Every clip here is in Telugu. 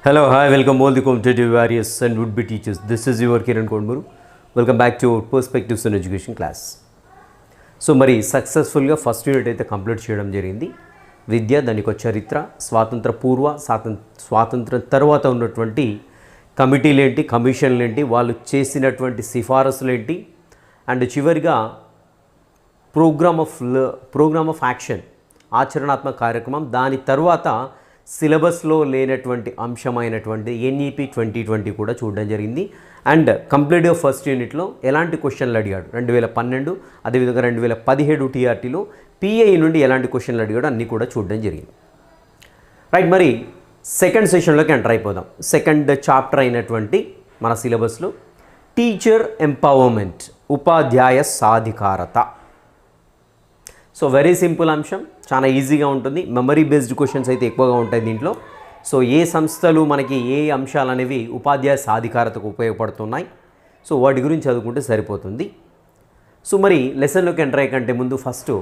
Hello, hi, welcome all the competitive warriors and would-be teachers. This is your Kiran Kondmuru. Welcome back to our Perspectives in Education class. So మరి సక్సెస్ఫుల్గా ఫస్ట్ యూనిట్ అయితే కంప్లీట్ చేయడం జరిగింది. విద్య, దానికి ఒక చరిత్ర, స్వాతంత్ర పూర్వ, స్వాతంత్రం తర్వాత ఉన్నటువంటి కమిటీలు ఏంటి, కమిషన్లు ఏంటి, వాళ్ళు చేసినటువంటి సిఫారసులు ఏంటి, అండ్ చివరిగా ప్రోగ్రామ్ ఆఫ్ యాక్షన్, ఆచరణాత్మక కార్యక్రమం, దాని తర్వాత సిలబస్లో లేనటువంటి అంశమైనటువంటి NEP 2020 కూడా చూడడం జరిగింది. అండ్ కంప్లీట్గా ఫస్ట్ యూనిట్లో ఎలాంటి క్వశ్చన్లు అడిగాడు 2012, అదేవిధంగా 2017 TRTలో PI నుండి ఎలాంటి క్వశ్చన్లు అడిగాడు అన్నీ కూడా చూడడం జరిగింది. రైట్, మరి సెకండ్ సెషన్లోకి ఎంటర్ అయిపోదాం. సెకండ్ చాప్టర్ అయినటువంటి మన సిలబస్లో టీచర్ ఎంపవర్మెంట్, ఉపాధ్యాయ సాధికారత. సో వెరీ సింపుల్ అంశం, చాలా ఈజీగా ఉంటుంది. మెమరీ బేస్డ్ క్వశ్చన్స్ అయితే ఎక్కువగా ఉంటాయి దీంట్లో. సో ఏ సంస్థలు మనకి ఏ అంశాలు అనేవి ఉపాధ్యాయ సాధికారతకు ఉపయోగపడుతున్నాయి, సో వాటి గురించి చదువుకుంటే సరిపోతుంది. సో మరి లెసన్లోకి ఎంటర్ అయ్యే కంటే ముందు ఫస్ట్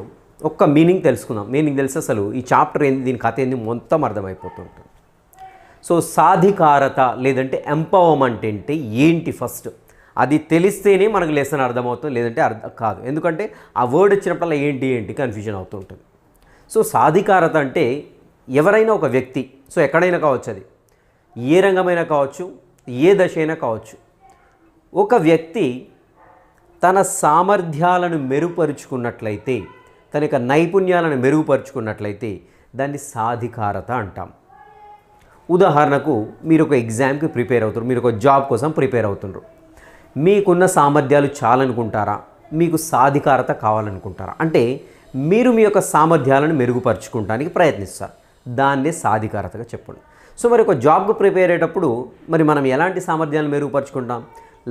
ఒక్క మీనింగ్ తెలుసుకుందాం. మీనింగ్ తెలిసి అసలు ఈ చాప్టర్ ఏంది, దీని కథ ఏంది మొత్తం అర్థమైపోతుంటుంది. సో సాధికారత లేదంటే ఎంపవర్మెంట్ అంటే ఏంటి, ఫస్ట్ అది తెలిస్తేనే మనకు లెసన్ అర్థమవుతుంది, లేదంటే అర్థం కాదు. ఎందుకంటే ఆ వర్డ్ వచ్చినప్పుడల్లా ఏంటి కన్ఫ్యూజన్ అవుతుంటుంది. సో సాధికారత అంటే ఎవరైనా ఒక వ్యక్తి, సో ఎక్కడైనా కావచ్చు, అది ఏ రంగమైనా కావచ్చు, ఏ దశ అయినా కావచ్చు, ఒక వ్యక్తి తన సామర్థ్యాలను మెరుగుపరుచుకున్నట్లయితే, తన యొక్క నైపుణ్యాలను మెరుగుపరుచుకున్నట్లయితే దాన్ని సాధికారత అంటాం. ఉదాహరణకు మీరు ఒక ఎగ్జామ్కి ప్రిపేర్ అవుతారు, మీరు ఒక జాబ్ కోసం ప్రిపేర్ అవుతున్నారు. మీకున్న సామర్థ్యాలు చాలనుకుంటారా, మీకు సాధికారత కావాలనుకుంటారా? అంటే మీరు మీ యొక్క సామర్థ్యాలను మెరుగుపరుచుకోవడానికి ప్రయత్నిస్తారు, దాన్నే సాధికారతగా చెప్పండి. సో మరి ఒక జాబ్కు ప్రిపేర్ అయ్యేటప్పుడు మరి మనం ఎలాంటి సామర్థ్యాలను మెరుగుపరుచుకుంటాం?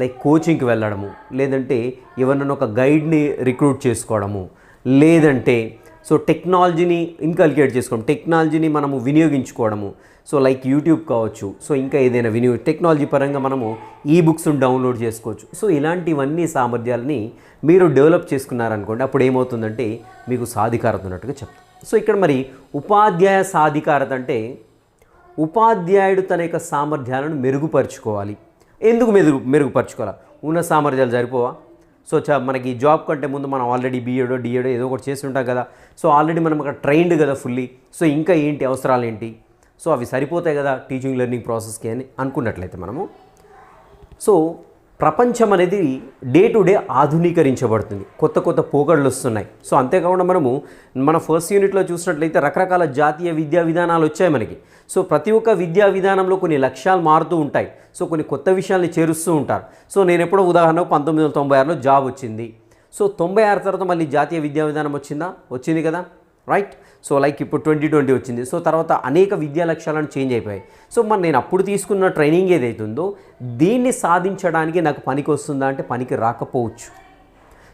లైక్ కోచింగ్కి వెళ్ళడము, లేదంటే ఎవరినైనా ఒక గైడ్ని రిక్రూట్ చేసుకోవడము, లేదంటే సో టెక్నాలజీని ఇన్కల్కేట్ చేసుకోవడం, టెక్నాలజీని మనము వినియోగించుకోవడము. సో లైక్ యూట్యూబ్ కావచ్చు, సో ఇంకా ఏదైనా టెక్నాలజీ పరంగా మనము ఈబుక్స్ను డౌన్లోడ్ చేసుకోవచ్చు. సో ఇలాంటివన్నీ సామర్థ్యాలని మీరు డెవలప్ చేసుకున్నారనుకోండి, అప్పుడు ఏమవుతుందంటే మీకు సాధికారత ఉన్నట్టుగా చెప్తాం. సో ఇక్కడ మరి ఉపాధ్యాయ సాధికారత అంటే ఉపాధ్యాయుడు తన యొక్క సామర్థ్యాలను మెరుగుపరుచుకోవాలి. ఎందుకు మెరుగుపరుచుకోవాలి? ఉన్న సామర్థ్యాలు సరిపోవా? సో మనకి జాబ్ కంటే ముందు మనం ఆల్రెడీ BEd DEd ఏదో ఒకటి చేసి ఉంటాం కదా. సో ఆల్రెడీ మనం అక్కడ ట్రైన్డ్ కదా ఫుల్లీ. సో ఇంకా ఏంటి అవసరాలు ఏంటి, సో అవి సరిపోతాయి కదా టీచింగ్ లెర్నింగ్ ప్రాసెస్కి అని అనుకున్నట్లయితే మనము, సో ప్రపంచం అనేది డే టు డే ఆధునీకరించబడుతుంది, కొత్త పోకడలు వస్తున్నాయి. సో అంతేకాకుండా మనము మన ఫస్ట్ యూనిట్లో చూసినట్లయితే రకరకాల జాతీయ విద్యా విధానాలు వచ్చాయి మనకి. సో ప్రతి ఒక్క విద్యా విధానంలో కొన్ని లక్ష్యాలు మారుతూ ఉంటాయి, సో కొన్ని కొత్త విషయాల్ని చేరుస్తూ ఉంటారు. సో నేను ఎప్పుడో ఉదాహరణకు 1996లో జాబ్ వచ్చింది. సో 96 తర్వాత మళ్ళీ జాతీయ విద్యా విధానం వచ్చింది కదా, రైట్. సో లైక్ ఇప్పుడు 2020 వచ్చింది. సో తర్వాత అనేక విద్యా లక్ష్యాలను చేంజ్ అయిపోయాయి. సో మరి నేను అప్పుడు తీసుకున్న ట్రైనింగ్ ఏదైతుందో దీన్ని సాధించడానికి నాకు పనికి వస్తుందా అంటే పనికి రాకపోవచ్చు.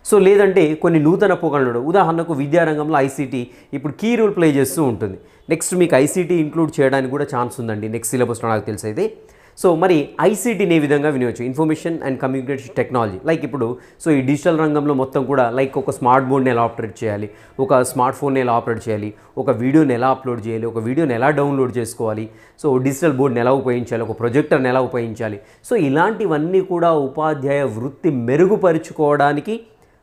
సో లేదంటే కొన్ని నూతన పోకడలు, ఉదాహరణకు విద్యారంగంలో ICT ఇప్పుడు కీ రోల్ ప్లే చేస్తూ ఉంటుంది. నెక్స్ట్ మీకు ICT ఇంక్లూడ్ చేయడానికి కూడా ఛాన్స్ ఉందండి నెక్స్ట్ సిలబస్లో నాకు తెలిసి అయితే. సో మరి ICTని ఏ విధంగా వినియోగించు, information and communication technology, like ఇప్పుడు సో ఈ డిజిటల్ రంగంలో మొత్తం కూడా లైక్ ఒక స్మార్ట్ బోర్డ్ని ఎలా ఆపరేట్ చేయాలి, ఒక స్మార్ట్ ఫోన్ని ఎలా ఆపరేట్ చేయాలి, ఒక వీడియోని ఎలా అప్లోడ్ చేయాలి, ఒక వీడియోని ఎలా డౌన్లోడ్ చేసుకోవాలి, సో డిజిటల్ బోర్డ్ని ఎలా ఉపయోగించాలి, ఒక ప్రొజెక్టర్ని ఎలా ఉపయోగించాలి. సో ఇలాంటివన్నీ కూడా ఉపాధ్యాయ వృత్తి మెరుగుపరుచుకోవడానికి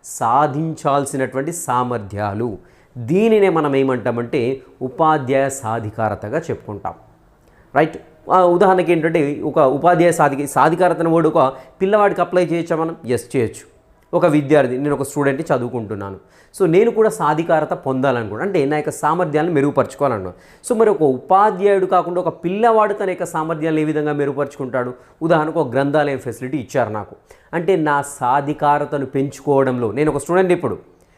సాధించాల్సినటువంటి సామర్థ్యాలు. దీనినే మనం ఏమంటామంటే ఉపాధ్యాయ సాధికారతగా చెప్పుకుంటాం, రైట్. ఉదాహరణకి ఏంటంటే ఒక ఉపాధ్యాయ సాధికారతను వాడు ఒక పిల్లవాడికి అప్లై చేయొచ్చా మనం? ఎస్, చేయొచ్చు. ఒక విద్యార్థి, నేను ఒక స్టూడెంట్ని చదువుకుంటున్నాను, సో నేను కూడా సాధికారత పొందాలనుకుంటా, అంటే నా యొక్క సామర్థ్యాలను మెరుగుపరచుకోవాలన్నాను. సో మరి ఒక ఉపాధ్యాయుడు కాకుండా ఒక పిల్లవాడు తన యొక్క సామర్థ్యాలను ఏ విధంగా మెరుగుపరుచుకుంటాడు? ఉదాహరణకు ఒక గ్రంథాలయం ఫెసిలిటీ ఇచ్చారు నాకు, అంటే నా సాధికారతను పెంచుకోవడంలో, నేను ఒక స్టూడెంట్ ఇప్పుడు,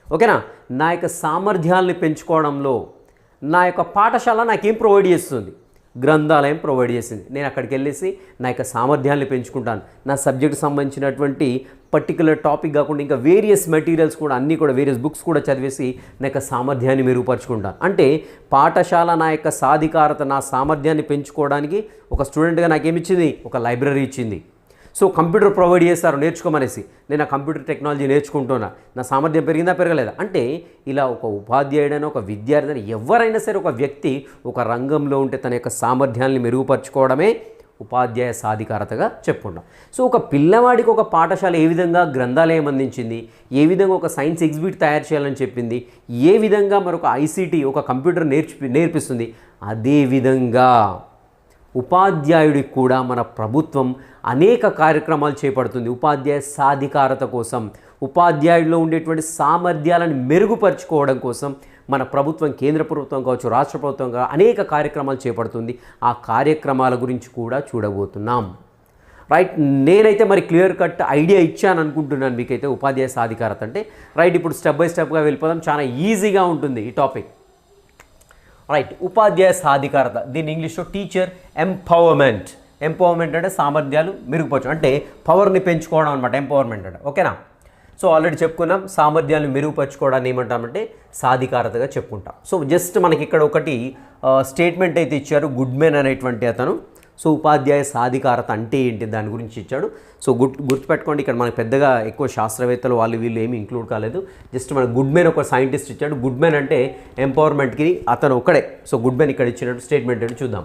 ఓకేనా, నా యొక్క సామర్థ్యాలను పెంచుకోవడంలో నా యొక్క పాఠశాల నాకేం ప్రొవైడ్ చేస్తుంది? గ్రంథాలయం ప్రొవైడ్ చేసింది. నేను అక్కడికి వెళ్ళేసి నా యొక్క సామర్థ్యాన్ని పెంచుకుంటాను. నా సబ్జెక్ట్ సంబంధించినటువంటి పర్టికులర్ టాపిక్ కాకుండా ఇంకా వేరియస్ మెటీరియల్స్ కూడా అన్నీ కూడా వేరియస్ బుక్స్ కూడా చదివేసి నా యొక్క సామర్థ్యాన్ని మెరుగుపరుచుకుంటాను. అంటే పాఠశాల నా యొక్క సాధికారత, నా సామర్థ్యాన్ని పెంచుకోవడానికి ఒక స్టూడెంట్గా నాకేమిచ్చింది? ఒక లైబ్రరీ ఇచ్చింది. సో కంప్యూటర్ ప్రొవైడ్ చేస్తారు నేర్చుకోమనేసి, నేను ఆ కంప్యూటర్ టెక్నాలజీ నేర్చుకుంటున్నా, నా సామర్థ్యం పెరిగిందా పెరగలేదా? అంటే ఇలా ఒక ఉపాధ్యాయుడైనా ఒక విద్యార్థి ఎవరైనా సరే ఒక వ్యక్తి ఒక రంగంలో ఉంటే తన యొక్క సామర్థ్యాన్ని మెరుగుపరుచుకోవడమే ఉపాధ్యాయ సాధికారతగా చెప్పుకుంటాం. సో ఒక పిల్లవాడికి ఒక పాఠశాల ఏ విధంగా గ్రంథాలయం అందించింది, ఏ విధంగా ఒక సైన్స్ ఎగ్జిబిట్ తయారు చేయాలని చెప్పింది, ఏ విధంగా మరొక ఐసీటీ ఒక కంప్యూటర్ నేర్పిస్తుంది, అదేవిధంగా ఉపాధ్యాయుడికి కూడా మన ప్రభుత్వం అనేక కార్యక్రమాలు చేపడుతుంది ఉపాధ్యాయ సాధికారత కోసం. ఉపాధ్యాయుడిలో ఉండేటువంటి సామర్థ్యాలను మెరుగుపరుచుకోవడం కోసం మన ప్రభుత్వం, కేంద్ర ప్రభుత్వం కావచ్చు, రాష్ట్ర ప్రభుత్వం కావచ్చు, అనేక కార్యక్రమాలు చేపడుతుంది. ఆ కార్యక్రమాల గురించి కూడా చూడబోతున్నాం. రైట్, నేనైతే మరి క్లియర్ కట్ ఐడియా ఇచ్చాను అనుకుంటున్నాను మీకైతే ఉపాధ్యాయ సాధికారత అంటే. రైట్, ఇప్పుడు స్టెప్ బై స్టెప్గా వెళ్ళిపోదాం, చాలా ఈజీగా ఉంటుంది ఈ టాపిక్. రైట్, ఉపాధ్యాయ సాధికారత, దీన్ని ఇంగ్లీష్లో టీచర్ ఎంపవర్మెంట్. ఎంపవర్మెంట్ అంటే సామర్థ్యాలు మెరుగుపరచడం, అంటే పవర్ని పెంచుకోవడం అనమాట ఎంపవర్మెంట్ అంటే. ఓకేనా? సో ఆల్రెడీ చెప్పుకున్నాం, సామర్థ్యాలను మెరుగుపరచుకోవడాన్ని ఏమంటామంటే సాధికారతగా చెప్పుకుంటాం. సో జస్ట్ మనకి ఇక్కడ ఒకటి స్టేట్మెంట్ అయితే ఇచ్చారు గుడ్మెన్ అనేటువంటి అతను. సో ఉపాధ్యాయ సాధికారత అంటే ఏంటి దాని గురించి ఇచ్చాడు. సో గుర్తుపెట్టుకోండి, ఇక్కడ మనకు పెద్దగా ఎక్కువ శాస్త్రవేత్తలు వాళ్ళు వీళ్ళు ఏమీ ఇంక్లూడ్ కాలేదు. జస్ట్ మన గుడ్మెన్ ఒక సైంటిస్ట్ ఇచ్చాడు. గుడ్మెన్ అంటే ఎంపవర్మెంట్కి అతను ఒకడే. సో గుడ్మెన్ ఇక్కడ ఇచ్చినట్టు స్టేట్మెంట్ అని చూద్దాం.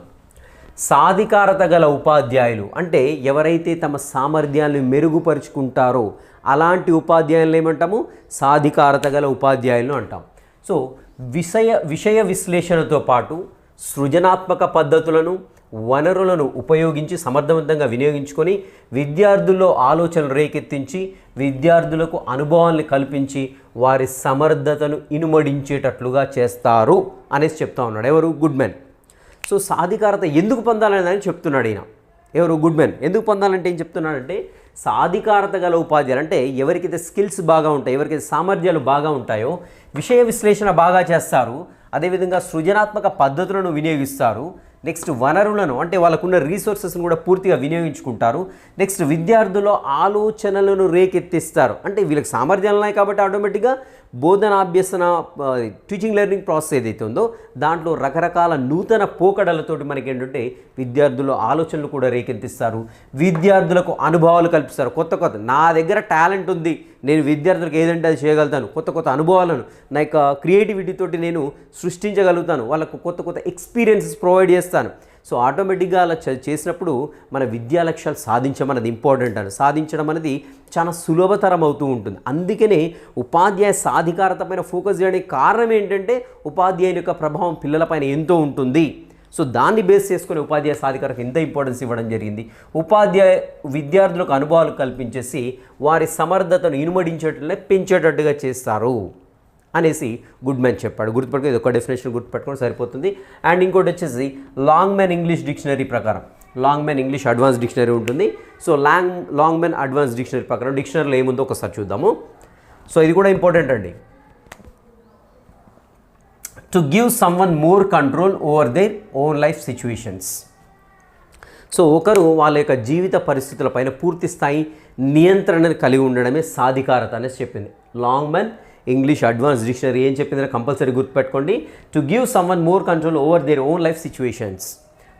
సాధికారత గల ఉపాధ్యాయులు అంటే ఎవరైతే తమ సామర్థ్యాలను మెరుగుపరుచుకుంటారో అలాంటి ఉపాధ్యాయులను ఏమంటాము? సాధికారత గల ఉపాధ్యాయులను అంటాం. సో విషయ విశ్లేషణతో పాటు సృజనాత్మక పద్ధతులను, వనరులను ఉపయోగించి సమర్థవంతంగా వినియోగించుకొని విద్యార్థుల్లో ఆలోచనలు రేకెత్తించి విద్యార్థులకు అనుభవాన్ని కల్పించి వారి సమర్థతను ఇనుమడించేటట్లుగా చేస్తారు అనేసి చెప్తా ఉన్నాడు. ఎవరు? గుడ్మెన్. సో సాధికారత ఎందుకు పొందాలని చెప్తున్నాడు ఈయన. ఎవరు? గుడ్మెన్. ఎందుకు పొందాలంటే ఏం చెప్తున్నాడంటే సాధికారత గల ఉపాధ్యాయులు అంటే ఎవరికైతే స్కిల్స్ బాగా ఉంటాయో, ఎవరికైతే సామర్థ్యాలు బాగా ఉంటాయో, విషయ విశ్లేషణ బాగా చేస్తారు, అదేవిధంగా సృజనాత్మక పద్ధతులను వినియోగిస్తారు, నెక్స్ట్ వనరులను అంటే వాళ్ళకున్న రీసోర్సెస్ని కూడా పూర్తిగా వినియోగించుకుంటారు, నెక్స్ట్ విద్యార్థుల్లో ఆలోచనలను రేకెత్తిస్తారు. అంటే వీళ్ళకి సామర్థ్యాలు ఉన్నాయి కాబట్టి ఆటోమేటిక్గా బోధనాభ్యసన టీచింగ్ లెర్నింగ్ ప్రాసెస్ ఏదైతే ఉందో దాంట్లో రకరకాల నూతన పోకడలతోటి మనకి ఏంటంటే విద్యార్థుల్లో ఆలోచనలు కూడా రేకెత్తిస్తారు, విద్యార్థులకు అనుభవాలు కల్పిస్తారు. కొత్త నా దగ్గర టాలెంట్ ఉంది, నేను విద్యార్థులకు ఏదంటే అది చేయగలుగుతాను, కొత్త అనుభవాలను నా యొక్క క్రియేటివిటీతోటి నేను సృష్టించగలుగుతాను, వాళ్ళకు కొత్త ఎక్స్పీరియన్సెస్ ప్రొవైడ్ చేస్తాను. సో ఆటోమేటిక్గా అలా చేసినప్పుడు మన విద్యా లక్ష్యాలు సాధించడం అనేది ఇంపార్టెంట్ అని, సాధించడం అనేది చాలా సులభతరం అవుతూ ఉంటుంది. అందుకనే ఉపాధ్యాయ సాధికారత పైన ఫోకస్ చేయడానికి కారణం ఏంటంటే ఉపాధ్యాయుని యొక్క ప్రభావం పిల్లలపైన ఎంతో ఉంటుంది. సో దాన్ని బేస్ చేసుకుని ఉపాధ్యాయ సాధికారతకు ఎంత ఇంపార్టెన్స్ ఇవ్వడం జరిగింది. విద్యార్థులకు అనుభవాలు కల్పించేసి వారి సమర్థతను ఇనుమడించేటట్లే పెంచేటట్టుగా చేస్తారు అనేసి గుడ్మెన్ చెప్పాడు. గుర్తుపెట్టుకో, ఇది ఒక డెఫినేషన్ గుర్తుపెట్టుకోవడం సరిపోతుంది. అండ్ ఇంకోటి వచ్చేసి లాంగ్మెన్ ఇంగ్లీష్ డిక్షనరీ ప్రకారం, లాంగ్మెన్ ఇంగ్లీష్ అడ్వాన్స్ డిక్షనరీ ఉంటుంది. సో లాంగ్మెన్ అడ్వాన్స్ డిక్షనరీ ప్రకారం డిక్షనరీలో ఏముందో ఒకసారి చూద్దాము. సో ఇది కూడా ఇంపార్టెంట్ అండి. To give someone more control over their own life situations. So ఒకరు వాళ్ళ యొక్క జీవిత పరిస్థితులపైన పూర్తి స్థాయి నియంత్రణను కలిగి ఉండడమే సాధికారత అనేసి చెప్పింది. లాంగ్మెన్ ఇంగ్లీష్ అడ్వాన్స్ డిక్షనరీ ఏం చెప్పిందని కంపల్సరీ గుర్తుపెట్టుకోండి. To give someone more control over their own life situations.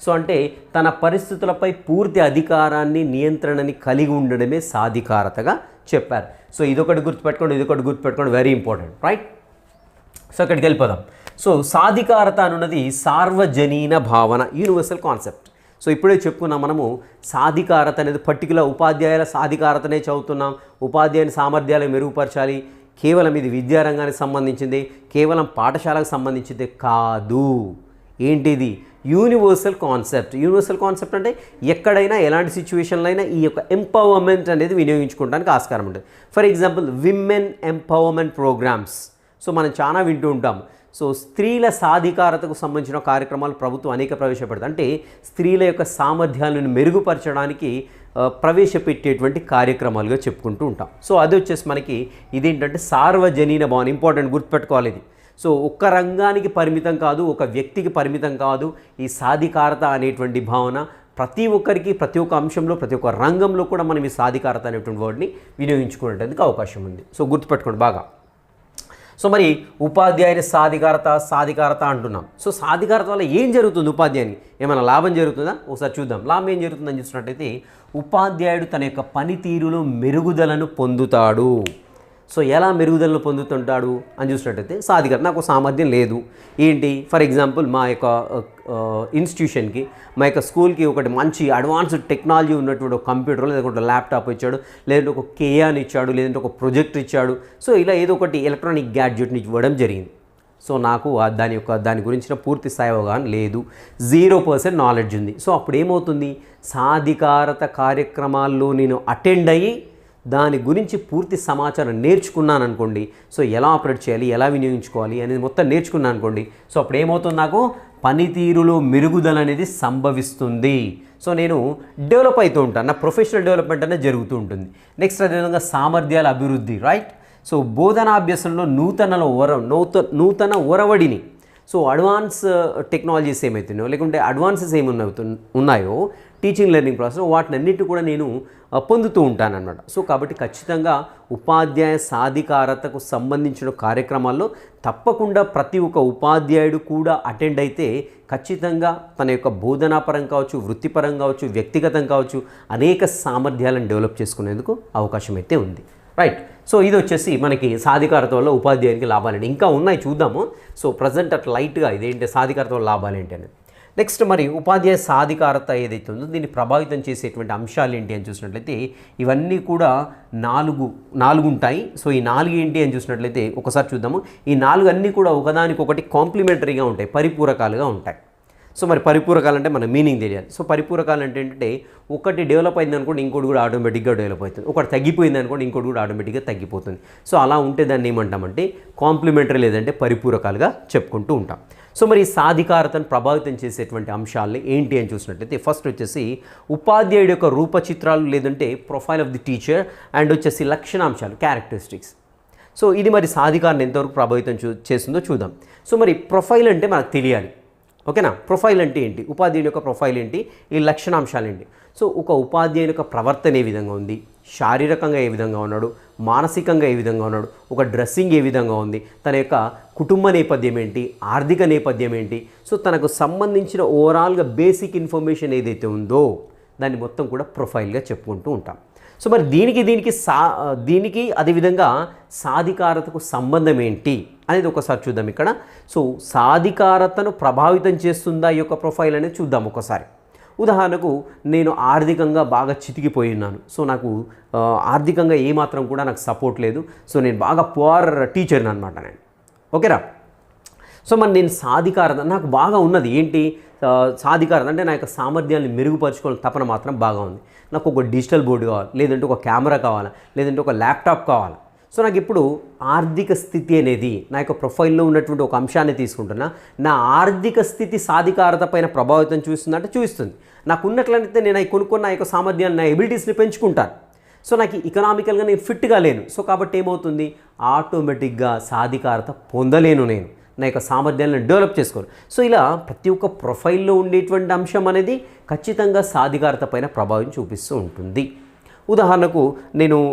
So అంటే తన పరిస్థితులపై పూర్తి అధికారాన్ని, నియంత్రణని కలిగి ఉండడమే సాధికారతగా చెప్పారు. సో ఇదొకటి గుర్తుపెట్టుకోండి, వెరీ ఇంపార్టెంట్. రైట్, సో ఇక్కడికి వెళ్ళిపోదాం. సో సాధికారత అనున్నది సార్వజనీన భావన, యూనివర్సల్ కాన్సెప్ట్. సో ఇప్పుడే చెప్పుకున్నాం మనము సాధికారత అనేది పర్టికులర్ ఉపాధ్యాయుల సాధికారతనే చదువుతున్నాం, ఉపాధ్యాయుని సామర్థ్యాలు మెరుగుపరచాలి, కేవలం ఇది విద్యారంగానికి సంబంధించింది, కేవలం పాఠశాలకు సంబంధించింది కాదు. ఏంటిది? Universal concept. యూనివర్సల్ కాన్సెప్ట్ అంటే ఎక్కడైనా ఎలాంటి సిచ్యువేషన్లో అయినా ఈ యొక్క ఎంపవర్మెంట్ అనేది వినియోగించుకోవడానికి ఆస్కారం ఉంటుంది. For example women empowerment programmes. So మనం చాలా వింటూ ఉంటాం. సో స్త్రీల సాధికారతకు సంబంధించిన కార్యక్రమాలు ప్రభుత్వం అనేక ప్రవేశపెడతాయి. అంటే స్త్రీల యొక్క సామర్థ్యాలను మెరుగుపరచడానికి ప్రవేశపెట్టేటువంటి కార్యక్రమాలుగా చెప్పుకుంటూ ఉంటాం. సో అది వచ్చేసి మనకి ఇదేంటంటే సార్వజనీన భావన. ఇంపార్టెంట్, గుర్తుపెట్టుకోవాలి ఇది. సో ఒక్క రంగానికి పరిమితం కాదు, ఒక వ్యక్తికి పరిమితం కాదు. ఈ సాధికారత అనేటువంటి భావన ప్రతి ఒక్కరికి, ప్రతి ఒక్క అంశంలో, ప్రతి ఒక్క రంగంలో కూడా మనం ఈ సాధికారత అనేటువంటి వర్డ్ని వినియోగించుకునేందుకు అవకాశం ఉంది. సో గుర్తుపెట్టుకోండి బాగా. సో మరి ఉపాధ్యాయుని సాధికారత అంటున్నాం. సో సాధికారత వల్ల ఏం జరుగుతుంది? ఉపాధ్యాయునికి ఏమైనా లాభం జరుగుతుందా? ఒకసారి చూద్దాం. లాభం ఏం జరుగుతుందని చూసినట్టయితే ఉపాధ్యాయుడు తన యొక్క పనితీరులో మెరుగుదలను పొందుతాడు. సో ఎలా మెరుగుదలను పొందుతుంటాడు అని చూసినట్టయితే సాధికారత, నాకు సామర్థ్యం లేదు ఏంటి, ఫర్ ఎగ్జాంపుల్ మా యొక్క ఇన్స్టిట్యూషన్కి, మా యొక్క స్కూల్కి ఒకటి మంచి అడ్వాన్స్డ్ టెక్నాలజీ ఉన్నటువంటి ఒక కంప్యూటర్ లేదంటే ల్యాప్టాప్ ఇచ్చాడు, లేదంటే ఒక కేయాని ఇచ్చాడు, లేదంటే ఒక ప్రొజెక్టర్ ఇచ్చాడు. సో ఇలా ఏదో ఒకటి ఎలక్ట్రానిక్ గ్యాడ్జెట్ని ఇవ్వడం జరిగింది. సో నాకు దాని గురించిన పూర్తి స్థాయి అవగాహన లేదు, 0% నాలెడ్జ్ ఉంది. సో అప్పుడు ఏమవుతుంది, సాధికారత కార్యక్రమాల్లో నేను అటెండ్ అయ్యి దాని గురించి పూర్తి సమాచారం నేర్చుకున్నాను అనుకోండి. సో ఎలా ఆపరేట్ చేయాలి, ఎలా వినియోగించుకోవాలి అనేది మొత్తం నేర్చుకున్నాను అనుకోండి. సో అప్పుడు ఏమవుతుంది, నాకు పనితీరులో మెరుగుదల అనేది సంభవిస్తుంది. సో నేను డెవలప్ అవుతూ ఉంటాను, నా ప్రొఫెషనల్ డెవలప్మెంట్ అనేది జరుగుతూ ఉంటుంది. నెక్స్ట్ అదేవిధంగా సామర్థ్యాల అభివృద్ధి, రైట్. సో బోధనాభ్యాసంలో నూతన ఒరవడిని, సో అడ్వాన్స్ టెక్నాలజీస్ ఏమవుతున్నాయో లేకుంటే అడ్వాన్సెస్ ఉన్నాయో టీచింగ్ లెర్నింగ్ ప్రాసెస్, వాటిని అన్నిటి కూడా నేను పొందుతూ ఉంటానన్నమాట. సో కాబట్టి ఖచ్చితంగా ఉపాధ్యాయ సాధికారతకు సంబంధించిన కార్యక్రమాల్లో తప్పకుండా ప్రతి ఒక్క ఉపాధ్యాయుడు కూడా అటెండ్ అయితే ఖచ్చితంగా తన యొక్క బోధనాపరం కావచ్చు, వృత్తిపరం కావచ్చు, వ్యక్తిగతం కావచ్చు, అనేక సామర్థ్యాలను డెవలప్ చేసుకునేందుకు అవకాశం అయితే ఉంది, రైట్. సో ఇది వచ్చేసి మనకి సాధికారత వల్ల ఉపాధ్యాయునికి లాభాలండి. ఇంకా ఉన్నాయి చూద్దాము. సో ప్రజెంట్ అట్లా లైట్గా ఇదేంటి సాధికారత వల్ల లాభాలు ఏంటి అనేది. నెక్స్ట్ మరి ఉపాధ్యాయ సాధికారత ఏదైతే ఉందో దీన్ని ప్రభావితం చేసేటువంటి అంశాలు ఏంటి అని చూసినట్లయితే ఇవన్నీ కూడా నాలుగు ఉంటాయి. సో ఈ 4 ఏంటి అని చూసినట్లయితే ఒకసారి చూద్దాము. ఈ 4 అన్నీ కూడా ఒకదానికొకటి కాంప్లిమెంటరీగా ఉంటాయి, పరిపూరకాలుగా ఉంటాయి. సో మరి పరిపూరకాలు అంటే మన మీనింగ్ తెలియాలి. సో పరిపూరకాలు అంటే ఏంటంటే ఒకటి డెవలప్ అయింది అనుకోండి ఇంకోటి కూడా ఆటోమేటిక్గా డెవలప్ అవుతుంది, ఒకటి తగ్గిపోయింది అనుకోండి ఇంకోటి కూడా ఆటోమేటిక్గా తగ్గిపోతుంది. సో అలా ఉంటే దాన్ని ఏమంటామంటే కాంప్లిమెంటరీ లేదంటే పరిపూరకాలుగా చెప్పుకుంటూ ఉంటాం. సో మరి సాధికారతను ప్రభావితం చేసేటువంటి అంశాలని ఏంటి అని చూసినట్లయితే ఫస్ట్ వచ్చేసి ఉపాధ్యాయుడి యొక్క రూపచిత్రాలు లేదంటే profile of the teacher and వచ్చేసి లక్షణాంశాలు, క్యారెక్టరిస్టిక్స్. సో ఇది మరి సాధికారణ ఎంతవరకు ప్రభావితం చేస్తుందో చూద్దాం. సో మరి ప్రొఫైల్ అంటే మనకు తెలియాలి, ఓకేనా. ప్రొఫైల్ అంటే ఏంటి, ఉపాధ్యాయుని యొక్క ప్రొఫైల్ ఏంటి, ఈ లక్షణాంశాలు ఏంటి. సో ఒక ఉపాధ్యాయుని యొక్క ప్రవర్తన ఏ విధంగా ఉంది, శారీరకంగా ఏ విధంగా ఉన్నాడు, మానసికంగా ఏ విధంగా ఉన్నాడు, ఒక డ్రెస్సింగ్ ఏ విధంగా ఉంది, తన యొక్క కుటుంబ నేపథ్యం ఏంటి, ఆర్థిక నేపథ్యం ఏంటి. సో తనకు సంబంధించిన ఓవరాల్గా బేసిక్ ఇన్ఫర్మేషన్ ఏదైతే ఉందో దాన్ని మొత్తం కూడా ప్రొఫైల్గా చెప్పుకుంటూ ఉంటాం. సో మరి దీనికి అదేవిధంగా సాధికారతకు సంబంధం ఏంటి అనేది ఒకసారి చూద్దాం ఇక్కడ. సో సాధికారతను ప్రభావితం చేస్తుందా ఈ యొక్క ప్రొఫైల్ అనేది చూద్దాం ఒకసారి. ఉదాహరణకు నేను ఆర్థికంగా బాగా చితికిపోయి ఉన్నాను. సో నాకు ఆర్థికంగా ఏమాత్రం కూడా నాకు సపోర్ట్ లేదు. సో నేను బాగా పువర్ టీచర్ని అనమాట నేను, ఓకేరా. సో మరి నేను సాధికారత నాకు బాగా ఉన్నది ఏంటి, సాధికారత అంటే నా యొక్క సామర్థ్యాన్ని మెరుగుపరచుకోవాలని తపన మాత్రం బాగా ఉంది. నాకు ఒక డిజిటల్ బోర్డు కావాలి, లేదంటే ఒక కెమెరా కావాలా, లేదంటే ఒక ల్యాప్టాప్ కావాలా. సో నాకు ఇప్పుడు ఆర్థిక స్థితి అనేది నా యొక్క ప్రొఫైల్లో ఉన్నటువంటి ఒక అంశాన్ని తీసుకుంటున్నా, నా ఆర్థిక స్థితి సాధికారత పైన ప్రభావితం చూస్తుందంటే చూస్తుంది. నాకు ఉన్నట్లయితే నేను అవి కొనుక్కున్న నా యొక్క సామర్థ్యాన్ని, నా ఎబిలిటీస్ని పెంచుకుంటాను. సో నాకు ఎకనామికల్గా నేను ఫిట్గా లేను. సో కాబట్టి ఏమవుతుంది, ఆటోమేటిక్గా సాధికారత పొందలేను, నేను నా యొక్క సామర్థ్యాలను డెవలప్ చేసుకోవాలి. సో ఇలా ప్రతి ఒక్క ప్రొఫైల్లో ఉండేటువంటి అంశం అనేది ఖచ్చితంగా సాధికారత పైన ప్రభావం చూపిస్తూ ఉంటుంది. ఉదాహరణకు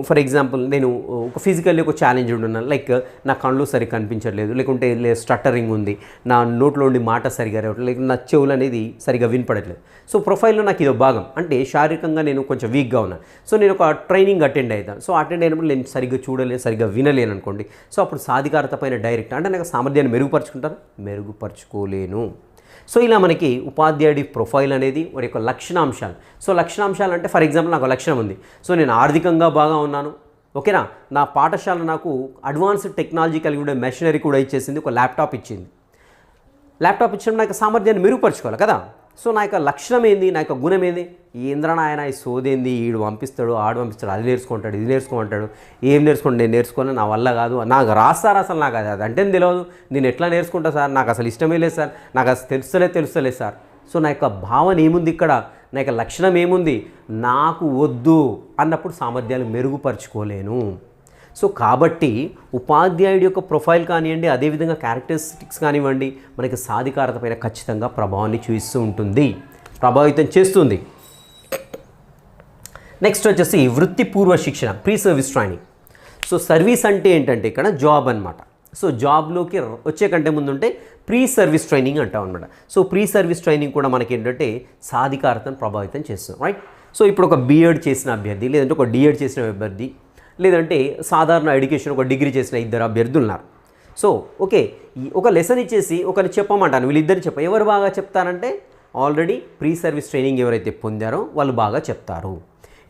ఫర్ ఎగ్జాంపుల్ నేను ఒక ఫిజికల్లీ ఒక ఛాలెంజ్ ఉన్నాను, లైక్ నా కళ్ళు సరిగ్గా కనిపించట్లేదు, లేకుంటే స్టట్టరింగ్ ఉంది, నా నోట్లో ఉండి మాట సరిగా రావట్లేదు, లేకుంటే నా చెవులు అనేది సరిగా వినపడట్లేదు. సో ప్రొఫైల్లో నాకు ఇదో భాగం అంటే శారీరకంగా నేను కొంచెం వీక్గా ఉన్నాను. సో నేను ఒక ట్రైనింగ్ అటెండ్ అవుతాను. సో అటెండ్ అయినప్పుడు నేను సరిగ్గా చూడలేను, సరిగ్గా వినలేను అనుకోండి. సో అప్పుడు సాధికారత పైన డైరెక్ట్ అంటే నాకు సామర్థ్యాన్ని మెరుగుపరుచుకోలేను. సో ఇలా మనకి ఉపాధ్యాయుడి ప్రొఫైల్ అనేది వారి యొక్క లక్షణాంశాలు. సో లక్షణాంశాలు అంటే ఫర్ ఎగ్జాంపుల్ నాకు లక్షణం ఉంది, సో నేను ఆర్థికంగా బాగా ఉన్నాను, ఓకేనా. నా పాఠశాల నాకు అడ్వాన్స్డ్ టెక్నాలజీ కలిగి ఉండే మెషినరీ కూడా ఇచ్చేసింది, ఒక ల్యాప్టాప్ ఇచ్చింది. ల్యాప్టాప్ ఇచ్చడం నా యొక్క సామర్థ్యాన్ని మెరుగుపరచుకోవాలి కదా. సో నా యొక్క లక్షణం ఏంది, నా యొక్క గుణం ఏంది, ఏంద్రన ఆయన ఈ సోదేంది, ఈడు పంపిస్తాడు, ఆడు పంపిస్తాడు, అది నేర్చుకుంటాడు, ఇది నేర్చుకోమంటాడు, ఏం నేర్చుకోండి, నేను నేర్చుకోను, నా వల్ల కాదు, నాకు రాస్తారు అసలు, నాకు అది అంటే తెలియదు, నేను ఎట్లా నేర్చుకుంటా సార్, నాకు అసలు ఇష్టమే లేదు సార్, నాకు అసలు తెలుస్తలేదు సార్. సో నా యొక్క భావన ఏముంది ఇక్కడ, నా యొక్క లక్షణం ఏముంది, నాకు వద్దు అన్నప్పుడు సామర్థ్యాలు మెరుగుపరుచుకోలేను. సో కాబట్టి ఉపాధ్యాయుడి యొక్క ప్రొఫైల్ కానివ్వండి, అదేవిధంగా క్యారెక్టరిస్టిక్స్ కానివ్వండి, మనకి సాధికారత పైన ఖచ్చితంగా ప్రభావాన్ని చూపిస్తూ ఉంటుంది, ప్రభావితం చేస్తుంది. నెక్స్ట్ వచ్చేసి వృత్తిపూర్వ శిక్షణ, pre service training. So service అంటే ఏంటంటే ఇక్కడ జాబ్ అనమాట. సో జాబ్లోకి వచ్చే కంటే ముందు ఉంటే ప్రీ సర్వీస్ ట్రైనింగ్ అంటాం అనమాట. సో ప్రీ సర్వీస్ ట్రైనింగ్ కూడా మనకి ఏంటంటే సాధికారతను ప్రభావితం చేస్తుంది, రైట్. సో ఇప్పుడు ఒక బీఎడ్ చేసిన అభ్యర్థి లేదంటే ఒక డిఎడ్ చేసిన అభ్యర్థి లేదంటే సాధారణ ఎడ్యుకేషన్ ఒక డిగ్రీ చేసిన 2 అభ్యర్థులు ఉన్నారు. సో ఓకే, ఒక లెసన్ ఇచ్చేసి ఒకరిని చెప్పమంటాను, వీళ్ళిద్దరిని ఎవరు బాగా చెప్తారంటే ఆల్రెడీ ప్రీ సర్వీస్ ట్రైనింగ్ ఎవరైతే పొందారో వాళ్ళు బాగా చెప్తారు.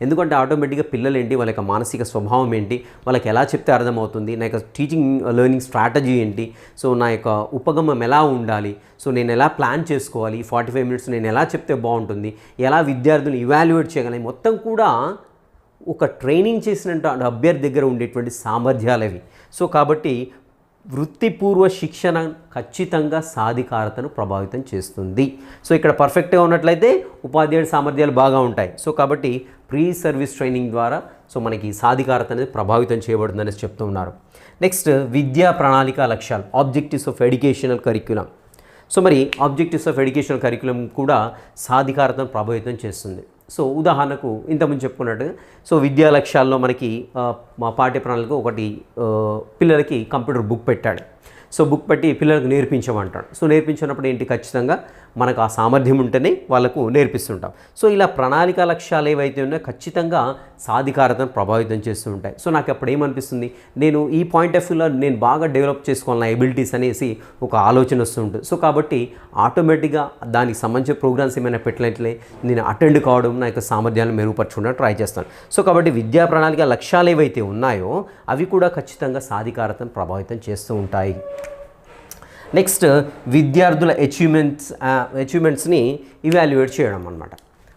ఎందుకంటే ఆటోమేటిక్గా పిల్లలు ఏంటి, వాళ్ళ యొక్క మానసిక స్వభావం ఏంటి, వాళ్ళకి ఎలా చెప్తే అర్థమవుతుంది, నా యొక్క టీచింగ్ లెర్నింగ్ స్ట్రాటజీ ఏంటి, సో నా యొక్క ఉపగమం ఎలా ఉండాలి, సో నేను ఎలా ప్లాన్ చేసుకోవాలి, 45 మినిట్స్ నేను ఎలా చెప్తే బాగుంటుంది, ఎలా విద్యార్థులను ఇవాల్యుయేట్ చేయగలను, మొత్తం కూడా ఒక ట్రైనింగ్ చేసిన అభ్యర్థి దగ్గర ఉండేటువంటి సామర్థ్యాలు అవి. సో కాబట్టి వృత్తిపూర్వ శిక్షణ ఖచ్చితంగా సాధికారతను ప్రభావితం చేస్తుంది. సో ఇక్కడ పర్ఫెక్ట్గా ఉన్నట్లయితే ఉపాధ్యాయుడి సామర్థ్యాలు బాగా ఉంటాయి. సో కాబట్టి ప్రీ సర్వీస్ ట్రైనింగ్ ద్వారా సో మనకి సాధికారత అనేది ప్రభావితం చేయబడుతుందని చెప్తూ ఉన్నారు. నెక్స్ట్ విద్యా ప్రణాళిక లక్ష్యాలు, objectives of educational curriculum. So మరి ఆబ్జెక్టివ్స్ ఆఫ్ ఎడ్యుకేషనల్ కరిక్యులం కూడా సాధికారతను ప్రభావితం చేస్తుంది. సో ఉదాహరణకు ఇంతకుముందు చెప్పుకున్నట్టుగా సో విద్యా లక్ష్యాల్లో మనకి మా పాఠ్య ప్రణాళిక ఒకటి పిల్లలకి కంప్యూటర్ బుక్ పెట్టాడు. సో బుక్ పెట్టి పిల్లలకు నేర్పించమంటాడు. సో నేర్పించినప్పుడు ఏంటి, ఖచ్చితంగా మనకు ఆ సామర్థ్యం ఉంటేనే వాళ్ళకు నేర్పిస్తుంటాం. సో ఇలా ప్రణాళిక లక్ష్యాలు ఏవైతే ఉన్నాయో ఖచ్చితంగా సాధికారతను ప్రభావితం చేస్తూ ఉంటాయి. సో నాకు అప్పుడు ఏమనిపిస్తుంది, నేను ఈ పాయింట్ ఆఫ్ వ్యూలో నేను బాగా డెవలప్ చేసుకోవాలి నా ఎబిలిటీస్ అనేసి ఒక ఆలోచన వస్తుంటుంది. సో కాబట్టి ఆటోమేటిక్గా దానికి సంబంధించిన ప్రోగ్రామ్స్ ఏమైనా పెట్టినట్లే నేను అటెండ్ కావడం, నా యొక్క సామర్థ్యాలను మెరుగుపరచుకోవడానికి ట్రై చేస్తాను. సో కాబట్టి విద్యా ప్రణాళిక లక్ష్యాలు ఏవైతే ఉన్నాయో అవి కూడా ఖచ్చితంగా సాధికారతను ప్రభావితం చేస్తూ ఉంటాయి. నెక్స్ట్ విద్యార్థుల అచీవ్మెంట్స్ని ఇవాల్యుయేట్ చేయడం అన్నమాట.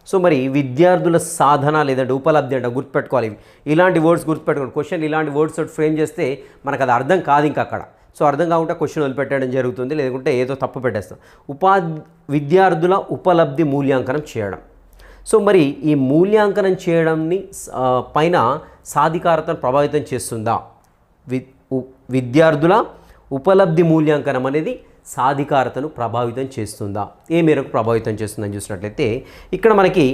సో మరి విద్యార్థుల సాధన లేదంటే ఉపలబ్ధి అంటే గుర్తుపెట్టుకోవాలి, ఇలాంటి వర్డ్స్ గుర్తుపెట్టుకోండి. క్వశ్చన్ ఇలాంటి వర్డ్స్ ఫ్రేమ్ చేస్తే మనకు అది అర్థం కాదు ఇంకా అక్కడ. సో అర్థం కాకుండా క్వశ్చన్ వదిలిపెట్టడం జరుగుతుంది, లేకుంటే ఏదో తప్పు పెట్టేస్తాం. విద్యార్థుల ఉపలబ్ధి మూల్యాంకనం చేయడం. సో మరి ఈ మూల్యాంకనం చేయడంని పైన సాధికారతను ప్రభావితం చేస్తుందా? విద్యార్థుల ఉపలబ్ధి మూల్యాంకనం అనేది సాధికారతను ప్రభావితం చేస్తుందా, ఏ మేరకు ప్రభావితం చేస్తుందని చూసినట్లయితే ఇక్కడ మనకి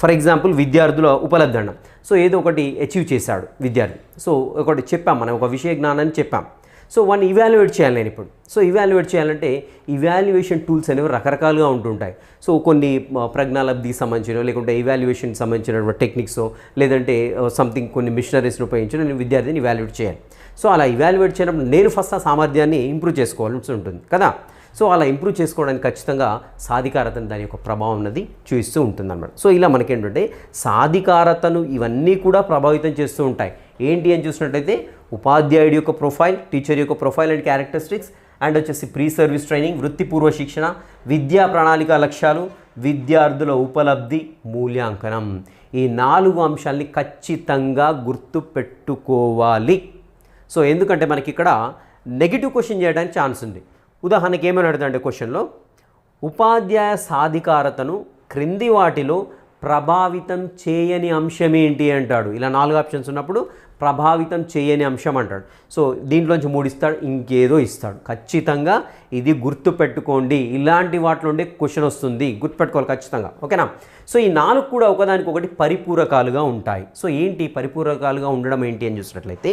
ఫర్ ఎగ్జాంపుల్ విద్యార్థుల ఉపలబ్ధి అన్నాం. సో ఏదో ఒకటి అచీవ్ చేశాడు విద్యార్థి. సో ఒకటి చెప్పాం, మనం ఒక విషయ జ్ఞానాన్ని చెప్పాం. సో వాడిని ఇవాల్యుయేట్ చేయాలి నేను ఇప్పుడు. సో ఇవాల్యుయేట్ చేయాలంటే ఇవాల్యుయేషన్ టూల్స్ అనేవి రకరకాలుగా ఉంటుంటాయి. సో కొన్ని ప్రజ్ఞాలబ్ధికి సంబంధించినవి, లేకుంటే ఇవాల్యుయేషన్కి సంబంధించిన టెక్నిక్స్, లేదంటే సంథింగ్ కొన్ని మిషనరీస్ని ఉపయోగించి నేను విద్యార్థిని ఇవాల్యుయేట్ చేయాలి. సో అలా ఇవాల్యుయేట్ చేయడం నేను ఫస్ట్ ఆ సామర్థ్యాన్ని ఇంప్రూవ్ చేసుకోవాల్సి ఉంటుంది కదా. సో అలా ఇంప్రూవ్ చేసుకోవడానికి ఖచ్చితంగా సాధికారతను దాని యొక్క ప్రభావం అన్నది చూపిస్తూ ఉంటుంది అన్నమాట. సో ఇలా మనకేంటంటే సాధికారతను ఇవన్నీ కూడా ప్రభావితం చేస్తూ ఉంటాయి. ఏంటి అని చూసినట్టయితే ఉపాధ్యాయుడి యొక్క ప్రొఫైల్, టీచర్ యొక్క ప్రొఫైల్ అండ్ క్యారెక్టరిస్టిక్స్, అండ్ వచ్చేసి ప్రీ సర్వీస్ ట్రైనింగ్, వృత్తిపూర్వ శిక్షణ, విద్యా ప్రణాళిక లక్ష్యాలు, విద్యార్థుల ఉపలబ్ధి మూల్యాంకనం. ఈ 4 అంశాలని ఖచ్చితంగా గుర్తుపెట్టుకోవాలి. సో ఎందుకంటే మనకి ఇక్కడ నెగిటివ్ క్వశ్చన్ చేయడానికి ఛాన్స్ ఉంది. ఉదాహరణకి ఏమని అడుగుతుందంటే క్వశ్చన్లో ఉపాధ్యాయ సాధికారతను క్రింది వాటిలో ప్రభావితం చేయని అంశం ఏంటి అంటాడు. ఇలా 4 ఆప్షన్స్ ఉన్నప్పుడు ప్రభావితం చేయని అంశం అంటాడు. సో దీంట్లోంచి 3 ఇస్తాడు, ఇంకేదో ఇస్తాడు. ఖచ్చితంగా ఇది గుర్తుపెట్టుకోండి, ఇలాంటి వాటిలో ఉండే క్వశ్చన్ వస్తుంది, గుర్తుపెట్టుకోవాలి ఖచ్చితంగా. ఓకేనా. సో ఈ 4 కూడా ఒకదానికొకటి పరిపూరకాలుగా ఉంటాయి. సో ఏంటి పరిపూరకాలుగా ఉండడం ఏంటి అని చూసినట్లయితే,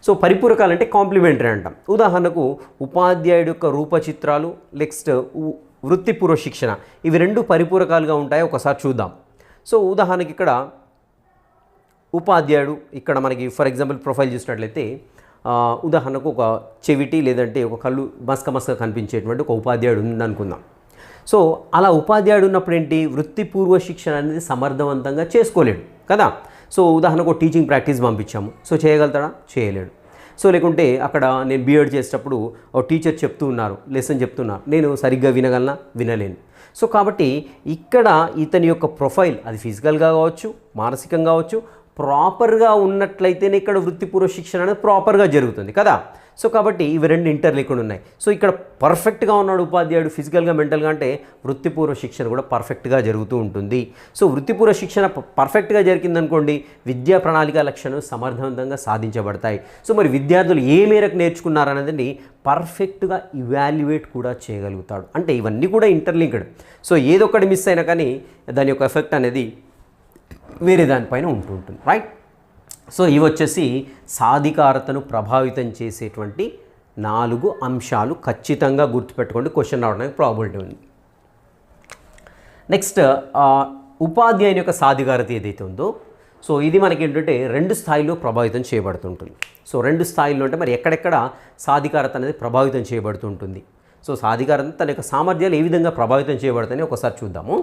సో పరిపూరకాలు అంటే కాంప్లిమెంటరీ అంటాం. ఉదాహరణకు ఉపాధ్యాయుడి యొక్క రూపచిత్రాలు, నెక్స్ట్ వృత్తిపూర్వ శిక్షణ, ఇవి 2 పరిపూరకాలుగా ఉంటాయి. ఒకసారి చూద్దాం. సో ఉదాహరణకి ఇక్కడ ఉపాధ్యాయుడు, ఇక్కడ మనకి ఫర్ ఎగ్జాంపుల్ ప్రొఫైల్ చూసినట్లయితే ఉదాహరణకు ఒక చెవిటి లేదంటే ఒక కళ్ళు మస్క కనిపించేటువంటి ఒక ఉపాధ్యాయుడు ఉందనుకుందాం. సో అలా ఉపాధ్యాయుడు ఉన్నప్పుడు ఏంటి, వృత్తిపూర్వ శిక్షణ అనేది సమర్థవంతంగా చేసుకోలేడు కదా. సో ఉదాహరణకు టీచింగ్ ప్రాక్టీస్ పంపించాము, సో చేయగలుగుతాడా, చేయలేడు. సో లేకుంటే అక్కడ నేను బీఎడ్ చేసేటప్పుడు ఒక టీచర్ చెప్తూ ఉన్నారు, లెసన్ చెప్తున్నారు, నేను సరిగ్గా వినగలనా, వినలేను. సో కాబట్టి ఇక్కడ ఇతని యొక్క ప్రొఫైల్ అది ఫిజికల్గా కావచ్చు, మానసికంగా కావచ్చు, ప్రాపర్గా ఉన్నట్లయితేనే ఇక్కడ వృత్తిపూర్వ శిక్షణ అనేది ప్రాపర్గా జరుగుతుంది కదా. సో కాబట్టి ఇవి 2 ఇంటర్లీక్డ్ ఉన్నాయి. సో ఇక్కడ పర్ఫెక్ట్గా ఉన్నాడు ఉపాధ్యాయుడు ఫిజికల్గా, మెంటల్గా, అంటే వృత్తిపూర్వ శిక్షణ కూడా పర్ఫెక్ట్గా జరుగుతూ ఉంటుంది. సో వృత్తిపూర్వ శిక్షణ పర్ఫెక్ట్గా జరిగిందనుకోండి, విద్యా ప్రణాళిక లక్ష్యాలు సమర్థవంతంగా సాధించబడతాయి. సో మరి విద్యార్థులు ఏ మేరకు నేర్చుకున్నారనేది పర్ఫెక్ట్గా ఇవాల్యుయేట్ కూడా చేయగలుగుతాడు. అంటే ఇవన్నీ కూడా ఇంటర్లింక్డ్. సో ఏదొక్కటి మిస్ అయినా కానీ దాని యొక్క ఎఫెక్ట్ అనేది వేరే దానిపైన ఉంటుంటుంది, రైట్. సో ఇవి వచ్చేసి సాధికారతను ప్రభావితం చేసేటువంటి 4 అంశాలు. ఖచ్చితంగా గుర్తుపెట్టుకోండి, క్వశ్చన్ రావడానికి ప్రాబిలిటీ ఉంది. నెక్స్ట్ ఉపాధ్యాయుని యొక్క సాధికారత ఏదైతే ఉందో, సో ఇది మనకి ఏంటంటే 2 స్థాయిలో ప్రభావితం చేయబడుతుంటుంది. సో 2 స్థాయిల్లో అంటే మరి ఎక్కడెక్కడ సాధికారత అనేది ప్రభావితం చేయబడుతుంటుంది. సో సాధికారత తన యొక్క సామర్థ్యాలు ఏ విధంగా ప్రభావితం చేయబడతాయని ఒకసారి చూద్దాము.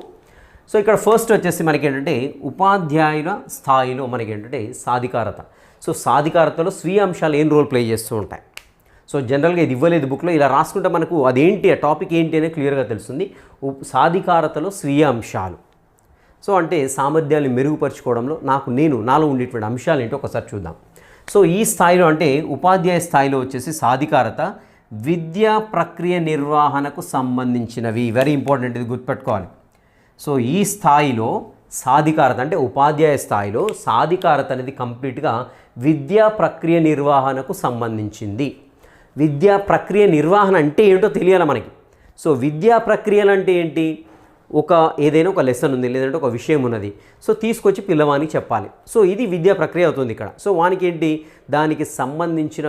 సో ఇక్కడ ఫస్ట్ వచ్చేసి మనకి ఏంటంటే ఉపాధ్యాయుల స్థాయిలో మనకి ఏంటంటే సాధికారత. సో సాధికారతలో స్వీయ అంశాలు ఏం రోల్ ప్లే చేస్తూ ఉంటాయి. సో జనరల్గా ఇది ఇవ్వలేదు బుక్లో, ఇలా రాసుకుంటే మనకు అదేంటి ఆ టాపిక్ ఏంటి అనేది క్లియర్గా తెలుస్తుంది. సాధికారతలో స్వీయ అంశాలు, సో అంటే సామర్థ్యాన్ని మెరుగుపరుచుకోవడంలో నాలో ఉండేటువంటి అంశాలు ఏంటో ఒకసారి చూద్దాం. సో ఈ స్థాయిలో అంటే ఉపాధ్యాయ స్థాయిలో వచ్చేసి సాధికారత విద్యా ప్రక్రియ నిర్వహణకు సంబంధించినవి. వెరీ ఇంపార్టెంట్, ఇది గుర్తుపెట్టుకోవాలి. సో ఈ స్థాయిలో సాధికారత అంటే ఉపాధ్యాయ స్థాయిలో సాధికారత అనేది కంప్లీట్గా విద్యా ప్రక్రియ నిర్వహణకు సంబంధించింది. విద్యా ప్రక్రియ నిర్వహణ అంటే ఏంటో తెలియాలి మనకి. సో విద్యా ప్రక్రియలు అంటే ఏంటి? ఏదైనా ఒక లెసన్ ఉంది, లేదంటే ఒక విషయం ఉన్నది, సో తీసుకొచ్చి పిల్లవానికి చెప్పాలి. సో ఇది విద్యా ప్రక్రియ అవుతుంది ఇక్కడ. సో వానికి ఏంటి, దానికి సంబంధించిన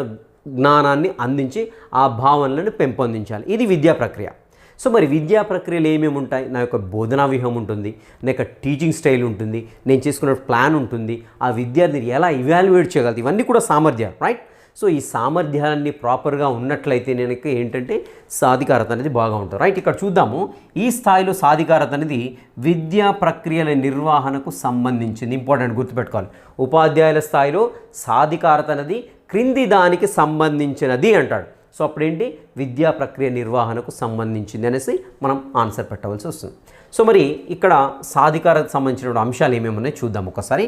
జ్ఞానాన్ని అందించి ఆ భావనలను పెంపొందించాలి. ఇది విద్యా ప్రక్రియ. సో మరి విద్యా ప్రక్రియలు ఏమేమి ఉంటాయి? నా యొక్క బోధనా వ్యూహం ఉంటుంది, నా యొక్క టీచింగ్ స్టైల్ ఉంటుంది, నేను చేసుకున్న ప్లాన్ ఉంటుంది, ఆ విద్యార్థిని ఎలా ఇవాల్యుయేట్ చేయగలుగుతాయి, ఇవన్నీ కూడా సామర్థ్యాలు, రైట్? సో ఈ సామర్థ్యాలన్నీ ప్రాపర్గా ఉన్నట్లయితే నేను ఏంటంటే సాధికారత అనేది బాగా ఉంటుంది, రైట్? ఇక్కడ చూద్దాము. ఈ స్థాయిలో సాధికారత అనేది విద్యా ప్రక్రియల నిర్వహణకు సంబంధించింది. ఇంపార్టెంట్, గుర్తుపెట్టుకోవాలి. ఉపాధ్యాయుల స్థాయిలో సాధికారత అనేది క్రింది దానికి సంబంధించినది అంటాడు. సో అప్పుడేంటి, విద్యా ప్రక్రియ నిర్వహణకు సంబంధించింది అనేసి మనం ఆన్సర్ పెట్టవలసి వస్తుంది. సో మరి ఇక్కడ సాధికారతకు సంబంధించిన అంశాలు ఏమేమి ఉన్నాయో చూద్దాం ఒకసారి.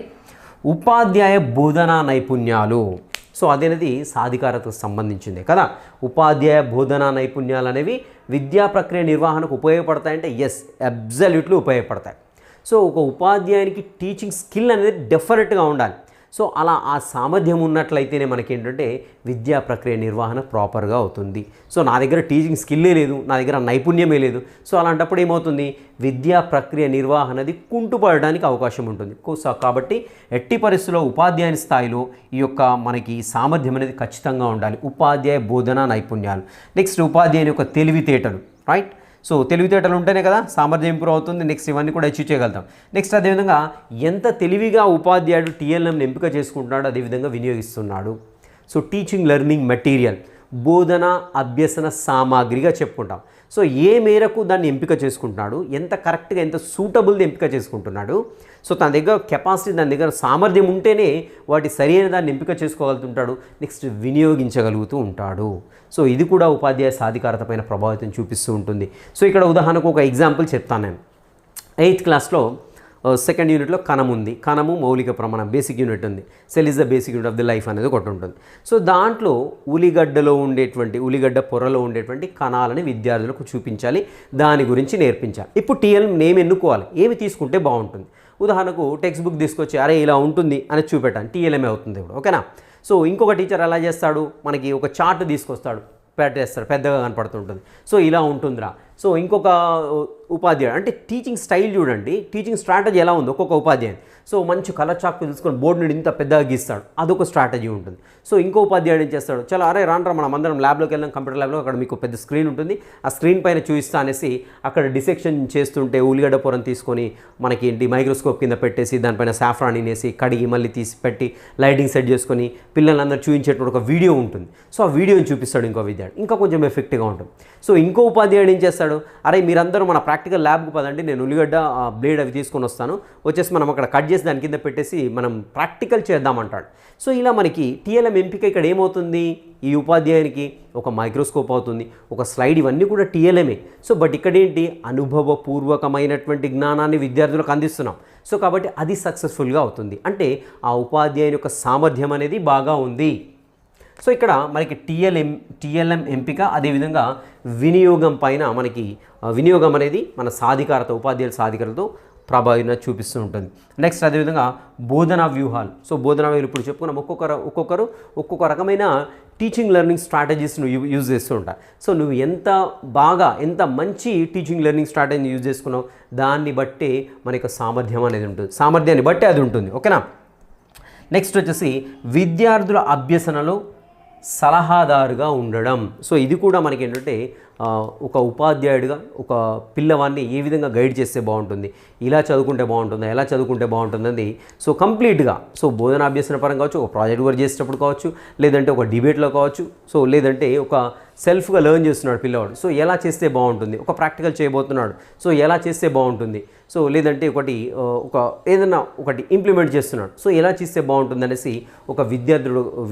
ఉపాధ్యాయ బోధనా నైపుణ్యాలు, సో అదేనది సాధికారతకు సంబంధించిందే కదా. ఉపాధ్యాయ బోధనా నైపుణ్యాలు అనేవి విద్యా ప్రక్రియ నిర్వహణకు ఉపయోగపడతాయంటే ఎస్, అబ్జల్యూట్లీ ఉపయోగపడతాయి. సో ఒక ఉపాధ్యాయునికి టీచింగ్ స్కిల్ అనేది డెఫినెట్గా ఉండాలి. సో అలా ఆ సామర్థ్యం ఉన్నట్లయితేనే మనకేంటంటే విద్యా ప్రక్రియ నిర్వహణ ప్రాపర్గా అవుతుంది. సో నా దగ్గర టీచింగ్ స్కిల్లే లేదు, నా దగ్గర నైపుణ్యమే లేదు, సో అలాంటప్పుడు ఏమవుతుంది, విద్యా ప్రక్రియ నిర్వహణ అనేది కుంటుపడడానికి అవకాశం ఉంటుంది. సో కాబట్టి ఎట్టి పరిస్థితుల్లో ఉపాధ్యాయుని స్థాయిలో ఈ యొక్క మనకి సామర్థ్యం అనేది ఖచ్చితంగా ఉండాలి. ఉపాధ్యాయ బోధనా నైపుణ్యాలు. నెక్స్ట్ ఉపాధ్యాయుని యొక్క తెలివితేటలు, రైట్? సో తెలివితేటలు ఉంటేనే కదా సామర్థ్యం ఇంప్రూవ్ అవుతుంది. నెక్స్ట్ ఇవన్నీ కూడా అచీవ్ చేయగలుగుతాం. నెక్స్ట్ అదేవిధంగా ఎంత తెలివిగా ఉపాధ్యాయుడు టీఎల్ఎంని ఎంపిక చేసుకుంటున్నాడు, అదేవిధంగా వినియోగిస్తున్నాడు. సో టీచింగ్ లెర్నింగ్ మెటీరియల్, బోధన అభ్యసన సామాగ్రిగా చెప్పుకుంటాం. సో ఏ మేరకు దాన్ని ఎంపిక చేసుకుంటున్నాడు, ఎంత కరెక్ట్గా ఎంత సూటబుల్ది ఎంపిక చేసుకుంటున్నాడు. సో తన దగ్గర కెపాసిటీ, దాని దగ్గర సామర్థ్యం ఉంటేనే వాటి సరైన దాన్ని ఎంపిక చేసుకోగలుగుతుంటాడు. నెక్స్ట్ వినియోగించగలుగుతూ ఉంటాడు. సో ఇది కూడా ఉపాధ్యాయ సాధికారత పైన ప్రభావితం చూపిస్తూ ఉంటుంది. సో ఇక్కడ ఉదాహరణకు ఒక ఎగ్జాంపుల్ చెప్తాను నేను. 8th క్లాస్లో సెకండ్ యూనిట్లో కణం ఉంది. కణము మౌలిక ప్రమాణం, బేసిక్ యూనిట్ ఉంది. Cell is the basic unit of the life అనేది ఒకటి ఉంటుంది. సో దాంట్లో ఉల్లిగడ్డ పొరలో ఉండేటువంటి కణాలని విద్యార్థులకు చూపించాలి, దాని గురించి నేర్పించాలి. ఇప్పుడు టీఎల్ నేమ్ ఎన్నుకోవాలి, ఏమి తీసుకుంటే బాగుంటుంది. ఉదాహరణకు టెక్స్ట్ బుక్ తీసుకొచ్చి అరే ఇలా ఉంటుంది అని చూపెట్టాను, టీఎల్ఎంఏ అవుతుంది ఇప్పుడు, ఓకేనా? సో ఇంకొక టీచర్ ఎలా చేస్తాడు, మనకి ఒక చార్ట్ తీసుకొస్తాడు, పెట్టేస్తాడు, పెద్దగా కనపడుతుంటుంది. సో ఇలా ఉంటుందిరా. సో ఇంకొక ఉపాధ్యాయుడు అంటే టీచింగ్ స్టైల్ చూడండి, టీచింగ్ స్ట్రాటజీ ఎలా ఉంది ఒక్కొక్క ఉపాధ్యాయుడు. సో మంచి కలర్ చాక్ తీసుకొని బోర్డు నుండి ఇంత పెద్దగా గీస్తాడు, అదొక స్ట్రాటజీ ఉంటుంది. సో ఇంకో ఉపాధ్యాయుడు ఏం చేస్తాడు, చాలా అరే రాండ్రా మనం అందరం ల్యాబ్లోకి వెళ్ళాం, కంప్యూటర్ ల్యాబ్లో, అక్కడ మీకు పెద్ద స్క్రీన్ ఉంటుంది, ఆ స్క్రీన్ పైన చూపిస్తా అనేసి అక్కడ డిసెక్షన్ చేస్తుంటే ఉల్లిగడ్డ పొరను తీసుకొని మనకి ఏంటి మైక్రోస్కోప్ కింద పెట్టేసి దానిపైన సాఫ్రాన్ వేసి కడిగి మళ్ళీ తీసి పెట్టి లైటింగ్ సెట్ చేసుకొని పిల్లలందరూ చూపించేటువంటి ఒక వీడియో ఉంటుంది. సో ఆ వీడియోని చూపిస్తాడు ఇంకో విద్యార్థి, ఇంకా కొంచెం ఎఫెక్ట్గా ఉంటుంది. సో ఇంకో ఉపాధ్యాయుడు ఏం చేస్తాడు, అరే మీరందరూ మన ప్రాక్టికల్ ల్యాబ్కి పదండి, నేను ఉల్లిగడ్డ బ్లేడ్ అవి తీసుకొని వస్తాను, వచ్చేసి మనం అక్కడ కట్ చేసి దాని కింద పెట్టేసి మనం ప్రాక్టికల్ చేద్దామంటాడు. సో ఇలా మనకి టీఎల్ఎం ఎంపిక ఇక్కడ ఏమవుతుంది, ఈ ఉపాధ్యాయునికి ఒక మైక్రోస్కోప్ అవుతుంది, ఒక స్లైడ్, ఇవన్నీ కూడా టీఎల్ఎంఏ. సో బట్ ఇక్కడ ఏంటి, అనుభవపూర్వకమైనటువంటి జ్ఞానాన్ని విద్యార్థులకు అందిస్తున్నాం. సో కాబట్టి అది సక్సెస్ఫుల్గా అవుతుంది, అంటే ఆ ఉపాధ్యాయుని యొక్క సామర్థ్యం అనేది బాగా ఉంది. సో ఇక్కడ మనకి టీఎల్ఎం ఎంపిక, అదేవిధంగా వినియోగం పైన మనకి వినియోగం అనేది మన సాధికారత, ఉపాధ్యాయుల సాధికారతతో ప్రభావితం చూపిస్తూ ఉంటుంది. నెక్స్ట్ అదేవిధంగా బోధనా వ్యూహాలు. సో బోధనా వ్యూహాలు ఇప్పుడు చెప్పుకున్నాం, ఒక్కొక్కరు ఒక్కొక్క రకమైన టీచింగ్ లెర్నింగ్ స్ట్రాటజీస్ను యూజ్ చేస్తూ ఉంటారు. సో నువ్వు ఎంత మంచి టీచింగ్ లెర్నింగ్ స్ట్రాటజీని యూజ్ చేసుకున్నావు, దాన్ని బట్టే మన యొక్క సామర్థ్యం అనేది ఉంటుంది, సామర్థ్యాన్ని బట్టే అది ఉంటుంది, ఓకేనా? నెక్స్ట్ వచ్చేసి విద్యార్థుల అభ్యసనలో సలహాదారుగా ఉండడం. సో ఇది కూడా మనకి ఏంటంటే ఒక ఉపాధ్యాయుడిగా ఒక పిల్లవాడిని ఏ విధంగా గైడ్ చేస్తే బాగుంటుంది, ఇలా చదువుకుంటే బాగుంటుందా, ఎలా చదువుకుంటే బాగుంటుందని సో కంప్లీట్గా సో బోధనాభ్యసన పరంగా కావచ్చు, ఒక ప్రాజెక్ట్ వర్క్ చేసేటప్పుడు కావచ్చు, లేదంటే ఒక డిబేట్లో కావచ్చు, సో లేదంటే ఒక సెల్ఫ్గా లెర్న్ చేస్తున్నాడు పిల్లవాడు, సో ఎలా చేస్తే బాగుంటుంది, ఒక ప్రాక్టికల్ చేయబోతున్నాడు, సో ఎలా చేస్తే బాగుంటుంది, సో లేదంటే ఒక ఏదైనా ఒకటి ఇంప్లిమెంట్ చేస్తున్నాడు, సో ఎలా చేస్తే బాగుంటుంది అనేసి ఒక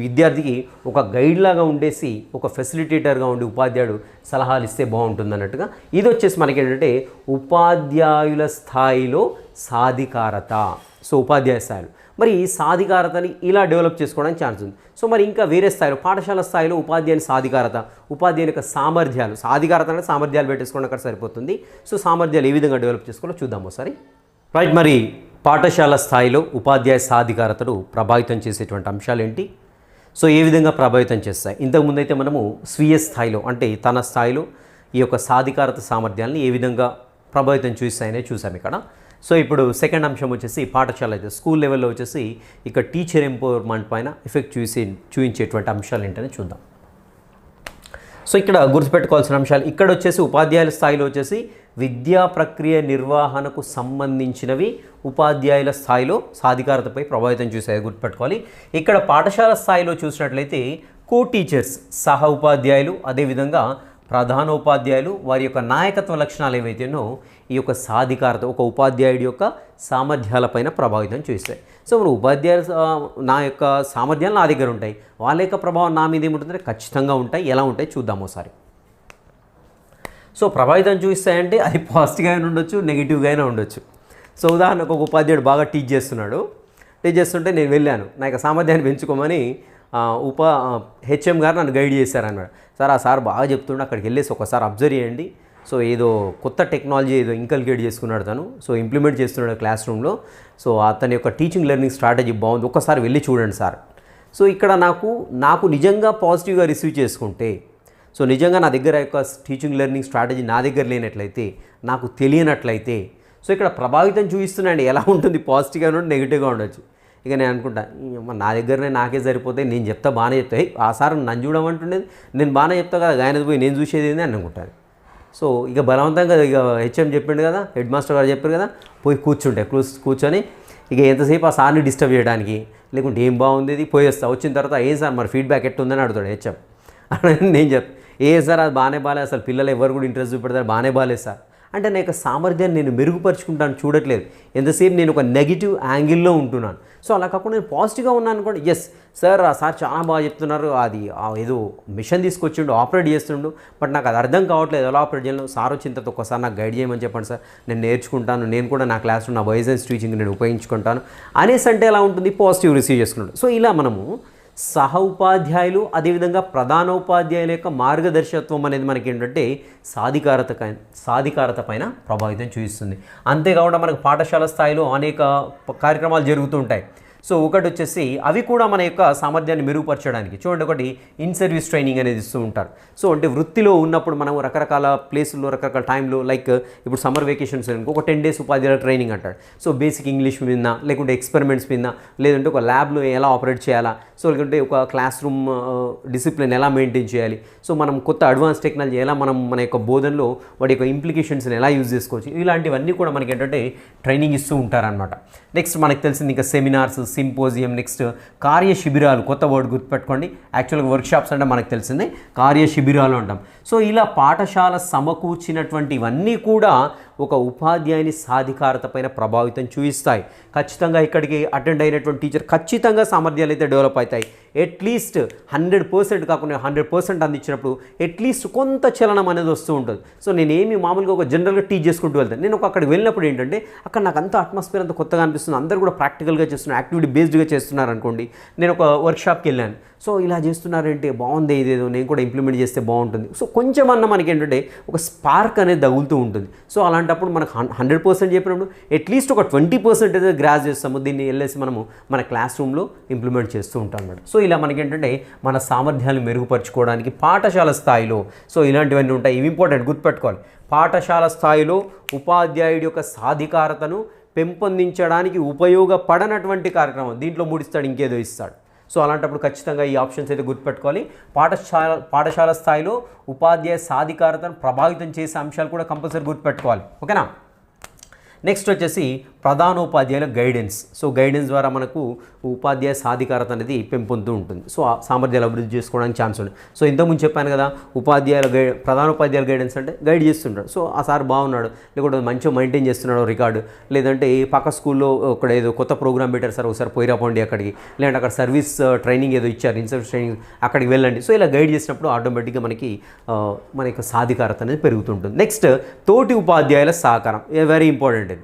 విద్యార్థికి ఒక గైడ్ లాగా ఉండేసి ఒక ఫెసిలిటేటర్గా ఉండి ఉపాధ్యాయుడు సలహాలు ఇస్తే బాగుంటుంది అన్నట్టుగా ఇది వచ్చేసి మనకి ఏంటంటే ఉపాధ్యాయుల స్థాయిలో సాధికారత. సో ఉపాధ్యాయ స్థాయిలో మరి ఈ సాధికారతని ఇలా డెవలప్ చేసుకోవడానికి ఛాన్స్ ఉంది. సో మరి ఇంకా వేరే స్థాయిలో పాఠశాల స్థాయిలో ఉపాధ్యాయుని సాధికారత, ఉపాధ్యాయుని యొక్క సామర్థ్యాలు, సాధికారత అంటే సామర్థ్యాలు పెట్టేసుకోవడం అక్కడ సరిపోతుంది. సో సామర్థ్యాలు ఏ విధంగా డెవలప్ చేసుకోవాలో చూద్దాం ఒకసారి. రైట్, మరి పాఠశాల స్థాయిలో ఉపాధ్యాయ సాధికారతను ప్రభావితం చేసేటువంటి అంశాలు ఏంటి, సో ఏ విధంగా ప్రభావితం చేస్తాయి? ఇంతకుముందు అయితే మనము స్వీయ స్థాయిలో అంటే తన స్థాయిలో ఈ యొక్క సాధికారత సామర్థ్యాలను ఏ విధంగా ప్రభావితం చూస్తాయనే చూసాం ఇక్కడ. సో ఇప్పుడు సెకండ్ అంశం వచ్చేసి పాఠశాల అయితే స్కూల్ లెవెల్లో వచ్చేసి ఇక టీచర్ ఎంపవర్మెంట్ పైన ఎఫెక్ట్ చూపించేటువంటి అంశాలు ఏంటని చూద్దాం. సో ఇక్కడ గుర్తుపెట్టుకోవాల్సిన అంశాలు ఇక్కడ వచ్చేసి ఉపాధ్యాయుల స్థాయిలో వచ్చేసి విద్యా ప్రక్రియ నిర్వహణకు సంబంధించినవి ఉపాధ్యాయుల స్థాయిలో సాధికారతపై ప్రభావితం చూసాయి, గుర్తుపెట్టుకోవాలి. ఇక్కడ పాఠశాల స్థాయిలో చూసినట్లయితే కో టీచర్స్ సహ ఉపాధ్యాయులు, అదేవిధంగా ప్రధానోపాధ్యాయులు వారి యొక్క నాయకత్వ లక్షణాలు ఏవైతేనో ఈ యొక్క సాధికారత ఒక ఉపాధ్యాయుడి యొక్క సామర్థ్యాలపైన ప్రభావితం చూస్తాయి. సో మన ఉపాధ్యాయులు నా యొక్క సామర్థ్యాలు నా దగ్గర ఉంటాయి, వాళ్ళ యొక్క ప్రభావం నా మీద ఏముంటుందంటే ఖచ్చితంగా ఉంటాయి. ఎలా ఉంటాయి చూద్దాం ఒకసారి. సో ప్రభావితం చూపిస్తాయంటే అది పాజిటివ్గా అయినా ఉండొచ్చు, నెగిటివ్గా అయినా ఉండొచ్చు. సో ఉదాహరణకు ఒక ఉపాధ్యాయుడు బాగా టీచ్ చేస్తుంటే నేను వెళ్ళాను, నా యొక్క సామర్థ్యాన్ని పెంచుకోమని హెచ్ఎం గారు నన్ను గైడ్ చేశారన్నమాట. సార్ ఆ సార్ బాగా చెప్తుండే, అక్కడికి వెళ్ళేసి ఒకసారి అబ్జర్వ్ చేయండి, సో ఏదో కొత్త టెక్నాలజీ ఏదో ఇంకల్కేట్ చేసుకున్నాడు తను, సో ఇంప్లిమెంట్ చేస్తున్నాడు క్లాస్ రూమ్లో, సో అతని యొక్క టీచింగ్ లెర్నింగ్ స్ట్రాటజీ బాగుంది, ఒక్కసారి వెళ్ళి చూడండి సార్. సో ఇక్కడ నాకు నిజంగా పాజిటివ్గా రిసీవ్ చేసుకుంటే, సో నిజంగా నా దగ్గర యొక్క టీచింగ్ లెర్నింగ్ స్ట్రాటజీ నా దగ్గర లేనట్లయితే, నాకు తెలియనట్లయితే, సో ఇక్కడ ప్రభావితం చూపిస్తున్నాయండి. ఎలా ఉంటుంది, పాజిటివ్గా ఉండదు, నెగిటివ్గా ఉండొచ్చు. ఇక నేను అనుకుంటా నా దగ్గరనే నాకే సరిపోతాయి, నేను చెప్తా బాగానే చెప్తాయి, ఆ సార్ నన్ను చూడమంటుండేది, నేను బాగానే చెప్తా కదా, ఆయన పోయి నేను చూసేది ఏంది అని అనుకుంటాను. సో ఇక బలవంతంగా ఇక హెచ్ఎం చెప్పిండు కదా, హెడ్ మాస్టర్ గారు చెప్పారు కదా, పోయి కూర్చొని ఇక ఎంతసేపు ఆ సార్ని డిస్టర్బ్ చేయడానికి, లేకుంటే ఏం బాగుంది ఇది పోయేస్తా, వచ్చిన తర్వాత ఏం సార్ మరి ఫీడ్బ్యాక్ ఎట్టుందని అడుగుతాడు హెచ్ఎం. నేను సార్ అది బాగానే బాగాలేదు, అసలు పిల్లలు ఎవరు కూడా ఇంట్రెస్ట్ చూపెడతారు, బాగానే బాగాలేదు సార్ అంటే నా యొక్క సామర్థ్యాన్ని నేను మెరుగుపరుచుకుంటాను చూడట్లేదు, ఎంతసేపు నేను ఒక నెగిటివ్ యాంగిల్లో ఉంటున్నాను. సో అలా కాకుండా నేను పాజిటివ్గా ఉన్నాను అనుకోండి, ఎస్ సార్ ఆ సార్ చాలా బాగా చెప్తున్నారు, అది ఏదో మిషన్ తీసుకొచ్చిండు ఆపరేట్ చేస్తుండు, బట్ నాకు అది అర్థం కావట్లేదు ఎలా ఆపరేట్ చేయాలి, సార్ వచ్చిన తర్వాత ఒక్కసారి నాకు గైడ్ చేయమని చెప్పండి సార్, నేను నేర్చుకుంటాను, నేను కూడా నా క్లాస్లో నా వైజెన్స్ టీచింగ్ నేను ఉపయోగించుకుంటాను అనేసి అంటే ఎలా ఉంటుంది, పాజిటివ్ రిసీవ్ చేసుకున్నాడు. సో ఇలా మనము సహ ఉపాధ్యాయులు అదేవిధంగా ప్రధానోపాధ్యాయుల యొక్క మార్గదర్శకత్వం అనేది మనకి ఏంటంటే సాధికారత పైన ప్రభావితం చూపిస్తుంది. అంతేకాకుండా మనకు పాఠశాల స్థాయిలో అనేక కార్యక్రమాలు జరుగుతూ ఉంటాయి. సో ఒకటి వచ్చేసి అవి కూడా మన యొక్క సామర్థ్యాన్ని మెరుగుపరచడానికి చూడండి, ఒకటి ఇన్ సర్వీస్ ట్రైనింగ్ అనేది ఇస్తూ ఉంటారు. సో అంటే వృత్తిలో ఉన్నప్పుడు మనం రకరకాల ప్లేసుల్లో రకరకాల టైంలో లైక్ ఇప్పుడు సమ్మర్ వెకేషన్స్ ఒక 10 days ఉపాధ్యాయుల ట్రైనింగ్ అంటాడు. సో బేసిక్ ఇంగ్లీష్ మీద, లేకుంటే ఎక్స్పెరిమెంట్స్ మీద, లేదంటే ఒక ల్యాబ్లో ఎలా ఆపరేట్ చేయాలా, సో లేకుంటే ఒక క్లాస్ రూమ్ డిసిప్లిన్ ఎలా మెయింటైన్ చేయాలి, సో మనం కొత్త అడ్వాన్స్ టెక్నాలజీ ఎలా మనం మన యొక్క బోధనలో వాటి యొక్క ఇంప్లికేషన్స్ని ఎలా యూజ్ చేసుకోవచ్చు, ఇలాంటివన్నీ కూడా మనకి ఏంటంటే ట్రైనింగ్ ఇస్తూ ఉంటారనమాట. నెక్స్ట్ మనకు తెలిసింది ఇంకా సెమినార్స్, సింపోజియం, నెక్స్ట్ కార్య శిబిరాలు, కొత్త వర్డ్ గుర్తుపెట్టుకోండి, యాక్చువల్గా వర్క్షాప్స్ అంటే మనకు తెలిసిందే కార్య శిబిరాలు అంటాం. సో ఇలా పాఠశాల సమకూర్చినటువంటివన్నీ కూడా ఒక ఉపాధ్యాయుని సాధికారత పైన ప్రభావితం చూపిస్తాయి. ఖచ్చితంగా ఇక్కడికి అటెండ్ అయినటువంటి టీచర్ ఖచ్చితంగా సామర్థ్యాలు అయితే డెవలప్ అవుతాయి. అట్లీస్ట్ 100% కాకుండా 100% అందించినప్పుడు అట్లీస్ట్ కొంత చలనం అనేది వస్తూ ఉంటుంది. సో నేనేమి మామూలుగా ఒక జనరల్గా టీచ్ చేసుకుంటూ వెళ్తాను, నేను అక్కడికి వెళ్ళినప్పుడు ఏంటంటే అక్కడ నాకు అంత అట్మాస్ఫియర్ అంత కొత్తగా అనిపిస్తుంది, అందరూ కూడా ప్రాక్టికల్గా చేస్తున్నారు, యాక్టివిటీ బేస్డ్గా చేస్తున్నారు అనుకోండి. నేను ఒక వర్క్షాప్కి వెళ్ళాను, సో ఇలా చేస్తున్నారంటే బాగుంది, ఇదేదో నేను కూడా ఇంప్లిమెంట్ చేస్తే బాగుంటుంది. సో కొంచెం అన్న మనకి ఏంటంటే ఒక స్పార్క్ అనేది తగులుతూ ఉంటుంది. సో అలాంటప్పుడు మనకు 100% చెప్పినప్పుడు అట్లీస్ట్ ఒక 20% అయితే గ్రాస్ చేస్తాము, దీన్ని వెళ్ళేసి మనము మన క్లాస్ రూమ్లో ఇంప్లిమెంట్ చేస్తూ ఉంటాం అన్నమాట. సో ఇలా మనకి ఏంటంటే మన సామర్థ్యాలు మెరుగుపరచుకోవడానికి పాఠశాల స్థాయిలో సో ఇలాంటివన్నీ ఉంటాయి. ఇవి ఇంపార్టెంట్ గుర్తుపెట్టుకోవాలి. పాఠశాల స్థాయిలో ఉపాధ్యాయుడి యొక్క సాధికారతను పెంపొందించడానికి ఉపయోగపడనటువంటి కార్యక్రమం దీంట్లో ముడిస్తాడు, ఇంకేదో ఇస్తాడు. సో అలాంటప్పుడు ఖచ్చితంగా ఈ ఆప్షన్స్ అయితే గుర్తుపెట్టుకోవాలి. పాఠశాల స్థాయిలో ఉపాధ్యాయ సాధికారతను ప్రభావితం చేసే అంశాలు కూడా కంపల్సరీ గుర్తుపెట్టుకోవాలి. ఓకేనా. నెక్స్ట్ వచ్చేసి ప్రధానోపాధ్యాయుల గైడెన్స్. సో గైడెన్స్ ద్వారా మనకు ఉపాధ్యాయ సాధికారత అనేది పెంపొందుతూ ఉంటుంది. సో ఆ సామర్థ్యాలు అభివృద్ధి చేసుకోవడానికి ఛాన్స్ ఉంది. సో ఇంతకుముందు చెప్పాను కదా, ప్రధానోపాధ్యాయుల గైడెన్స్ అంటే గైడ్ చేస్తుంటాడు. సో ఆ సార్ బాగున్నాడు, లేకుంటే మంచిగా మెయింటైన్ చేస్తున్నాడు రికార్డు, లేదంటే పక్క స్కూల్లో ఒక ఏదో కొత్త ప్రోగ్రామ్ పెట్టారు సార్, ఒకసారి పోయిరాపోండి అక్కడికి, లేదంటే అక్కడ సర్వీస్ ట్రైనింగ్ ఏదో ఇచ్చారు, ఇన్సర్వీస్ ట్రైనింగ్, అక్కడికి వెళ్ళండి. సో ఇలా గైడ్ చేసినప్పుడు ఆటోమేటిక్గా మన యొక్క సాధికారత అనేది పెరుగుతుంటుంది. నెక్స్ట్ తోటి ఉపాధ్యాయుల సహకారం, వెరీ ఇంపార్టెంట్ ఇది.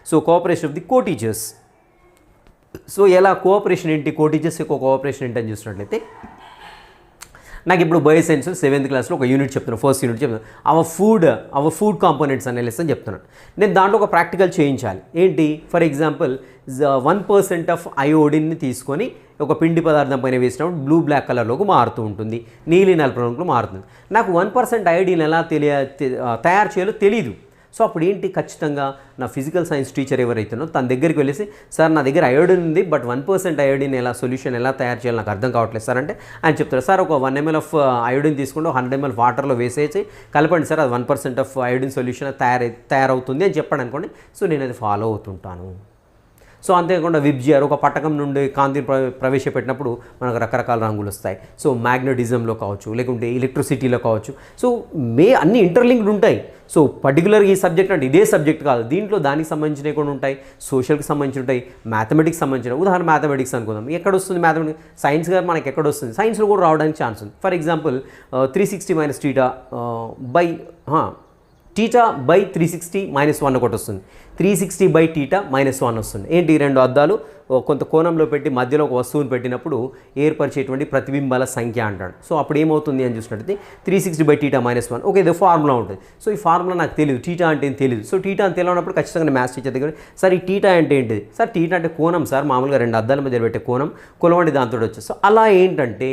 So cooperation of the co teachers. So ఎలా కోఆపరేషన్ ఏంటి, కో టీచర్స్ యొక్క కోఆపరేషన్ ఏంటి అని చూసినట్లయితే, నాకు ఇప్పుడు బయోసైన్స్ 7th క్లాస్లో ఒక యూనిట్ చెప్తున్నాను, ఫస్ట్ యూనిట్ చెప్తున్నాను, అవర్ ఫుడ్ కాంపోనెంట్స్ అనే లెసన్ చెప్తున్నాను. నేను దాంట్లో ఒక ప్రాక్టికల్ చేయించాలి. ఏంటి, ఫర్ ఎగ్జాంపుల్ 1% ఆఫ్ అయోడిన్ని తీసుకొని ఒక పిండి పదార్థం పైన వేసినప్పుడు బ్లూ బ్లాక్ కలర్లోకి మారుతూ ఉంటుంది, నీలి నలుపు రంగులో మారుతుంది. నాకు 1% అయోడిన్ ఎలా తయారు చేయాలో తెలీదు. సో అప్పుడు ఏంటి, ఖచ్చితంగా నా ఫిజికల్ సైన్స్ టీచర్ ఎవరైతేనో తన దగ్గరికి వెళ్ళేసి, సార్ నా దగ్గర అయోడిన్ ఉంది, బట్ 1% అయోడిన్ సొల్యూషన్ ఎలా తయారు చేయాలి నాకు అర్థం కావట్లేదు సార్ అంటే, ఆయన చెప్తారు, సార్ ఒక 1 ml ఆఫ్ అయోడిన్ తీసుకుంటే 100 ml వాటర్లో వేసేసి కలపండి సార్, అది 1% ఆఫ్ అయోడిన్ సొల్యూషన్ తయారవుతుంది అని చెప్పాడు అనుకోండి. సో నేను అది ఫాలో అవుతుంటాను. సో అంతేకాకుండా విబ్జిఆర్ ఒక పట్టకం నుండి కాంతిని ప్రవేశపెట్టినప్పుడు మనకు రకరకాల రంగులు వస్తాయి. సో మ్యాగ్నెటిజంలో కావచ్చు, లేకుంటే ఎలక్ట్రిసిటీలో కావచ్చు. సో అన్ని ఇంటర్లింక్డ్ ఉంటాయి. సో పర్టికులర్గా ఈ సబ్జెక్ట్ అంటే ఇదే సబ్జెక్ట్ కాదు, దీంట్లో దానికి సంబంధించినవి కూడా ఉంటాయి, సోషల్కి సంబంధించి ఉంటాయి, మ్యాథమెటిక్స్ సంబంధించిన. ఉదాహరణ మ్యాథమెటిక్స్ అనుకుందాం, ఎక్కడ వస్తుంది మ్యాథమెటిక్స్, సైన్స్ గారు మనకి ఎక్కడ వస్తుంది, సైన్స్లో కూడా రావడానికి ఛాన్స్ ఉంది. ఫర్ ఎగ్జాంపుల్ 360 - θ బై θ బై 360 - 1 ఒకటి వస్తుంది, 360 బై θ -1 వస్తుంది. ఏంటి, 2 అద్దాలు కొంత కోణంలో పెట్టి మధ్యలో ఒక వస్తువుని పెట్టినప్పుడు ఏర్పరిచేటువంటి ప్రతిబింబాల సంఖ్య అంటాడు. సో అప్పుడు ఏమవుతుంది అని చూసినట్టయితే 360 బై θ -1. ఓకే, ఇది ఫార్ములా ఉంటుంది. సో ఈ ఫార్ములా నాకు తెలియదు, θ అంటే ఏం తెలియదు. సో θ అని తెలియనప్పుడు ఖచ్చితంగా మ్యాథ్స్ టీచర్ దగ్గర, సార్ ఈ θ అంటే ఏంటిది, సార్ θ అంటే కోణం సార్, మామూలుగా 2 అద్దాల మధ్య పెట్టే కోణం, కొలవండి దాంతో వచ్చేది. సో అలా ఏంటంటే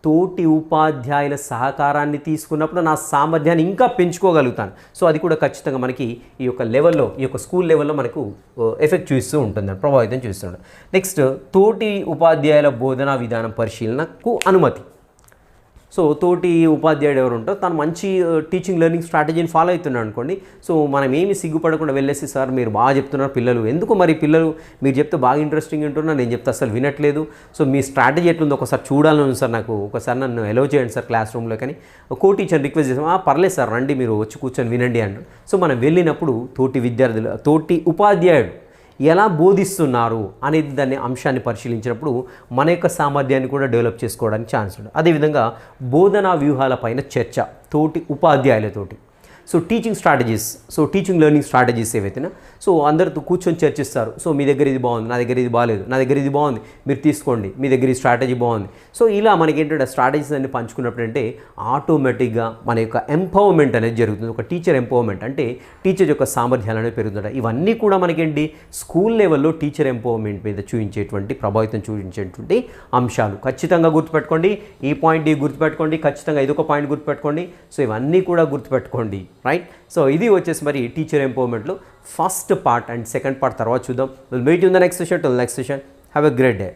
తోటి ఉపాధ్యాయుల సహకారాన్ని తీసుకున్నప్పుడు నా సామర్థ్యాన్ని ఇంకా పెంచుకోగలుగుతాను. సో అది కూడా ఖచ్చితంగా మనకి ఈ యొక్క లెవెల్లో, ఈ యొక్క స్కూల్ లెవెల్లో మనకు ఎఫెక్ట్ చూస్తూ ఉంటుంది, ప్రభావితం చూస్తుంటుంది. నెక్స్ట్ తోటి ఉపాధ్యాయుల బోధనా విధానం పరిశీలనకు అనుమతి. సో తోటి ఉపాధ్యాయుడు ఎవరు ఉంటారో తను మంచి టీచింగ్ లెర్నింగ్ స్ట్రాటజీని ఫాలో అవుతున్నాడు అనుకోండి. సో మనం ఏమి సిగ్గుపడకుండా వెళ్ళేసి, సార్ మీరు బాగా చెప్తున్నారు, పిల్లలు ఎందుకు మరి పిల్లలు మీరు చెప్తే బాగా ఇంట్రెస్టింగ్ ఉంటున్నారు, నేను చెప్తే అసలు వినట్లేదు, సో మీ స్ట్రాటజీ ఎట్లుందో ఒకసారి చూడాలని ఉంది సార్, నాకు ఒకసారి నన్ను ఎలో చేయండి సార్ క్లాస్ రూమ్లో. కానీ కో టీచర్ రిక్వెస్ట్ చేసాం, పర్లేదు సార్ రండి మీరు వచ్చి కూర్చొని వినండి అంటారు. సో మనం వెళ్ళినప్పుడు తోటి ఉపాధ్యాయుడు ఎలా బోధిస్తున్నారు అనేది దాన్ని అంశాన్ని పరిశీలించినప్పుడు మన యొక్క సామర్థ్యాన్ని కూడా డెవలప్ చేసుకోవడానికి ఛాన్స్ ఉంటుంది. అదేవిధంగా బోధనా వ్యూహాలపైన చర్చ తోటి ఉపాధ్యాయులతోటి. So teaching strategies, so teaching learning strategies ఏవైతేనా, సో అందరితో కూర్చొని చర్చిస్తారు. సో మీ దగ్గర ఇది బాగుంది, నా దగ్గర ఇది బాగాలేదు, నా దగ్గర ఇది బాగుంది, మీరు తీసుకోండి, మీ దగ్గర ఈ స్ట్రాటజీ బాగుంది. సో ఇలా మనకి ఏంటంటే స్ట్రాటజీస్ అన్ని పంచుకున్నప్పుడు అంటే ఆటోమేటిక్గా మన యొక్క ఎంపవర్మెంట్ అనేది జరుగుతుంది. ఒక టీచర్ ఎంపవర్మెంట్ అంటే టీచర్ యొక్క సామర్థ్యాలు అనేవి పెరుగుతుంటాయి. ఇవన్నీ కూడా మనకేంటి స్కూల్ లెవెల్లో టీచర్ ఎంపవర్మెంట్ మీద ప్రభావితం చూపించేటువంటి అంశాలు. ఖచ్చితంగా గుర్తుపెట్టుకోండి, ఈ పాయింట్ గుర్తుపెట్టుకోండి, ఖచ్చితంగా ఇదొక పాయింట్ గుర్తుపెట్టుకోండి. సో ఇవన్నీ కూడా గుర్తుపెట్టుకోండి, రైట్. సో ఇది వచ్చేసి మరి టీచర్ ఎంపవర్మెంట్లో first part and second part తర్వాత చూద్దాం. Will meet you in the next session. Till next session, have a great day.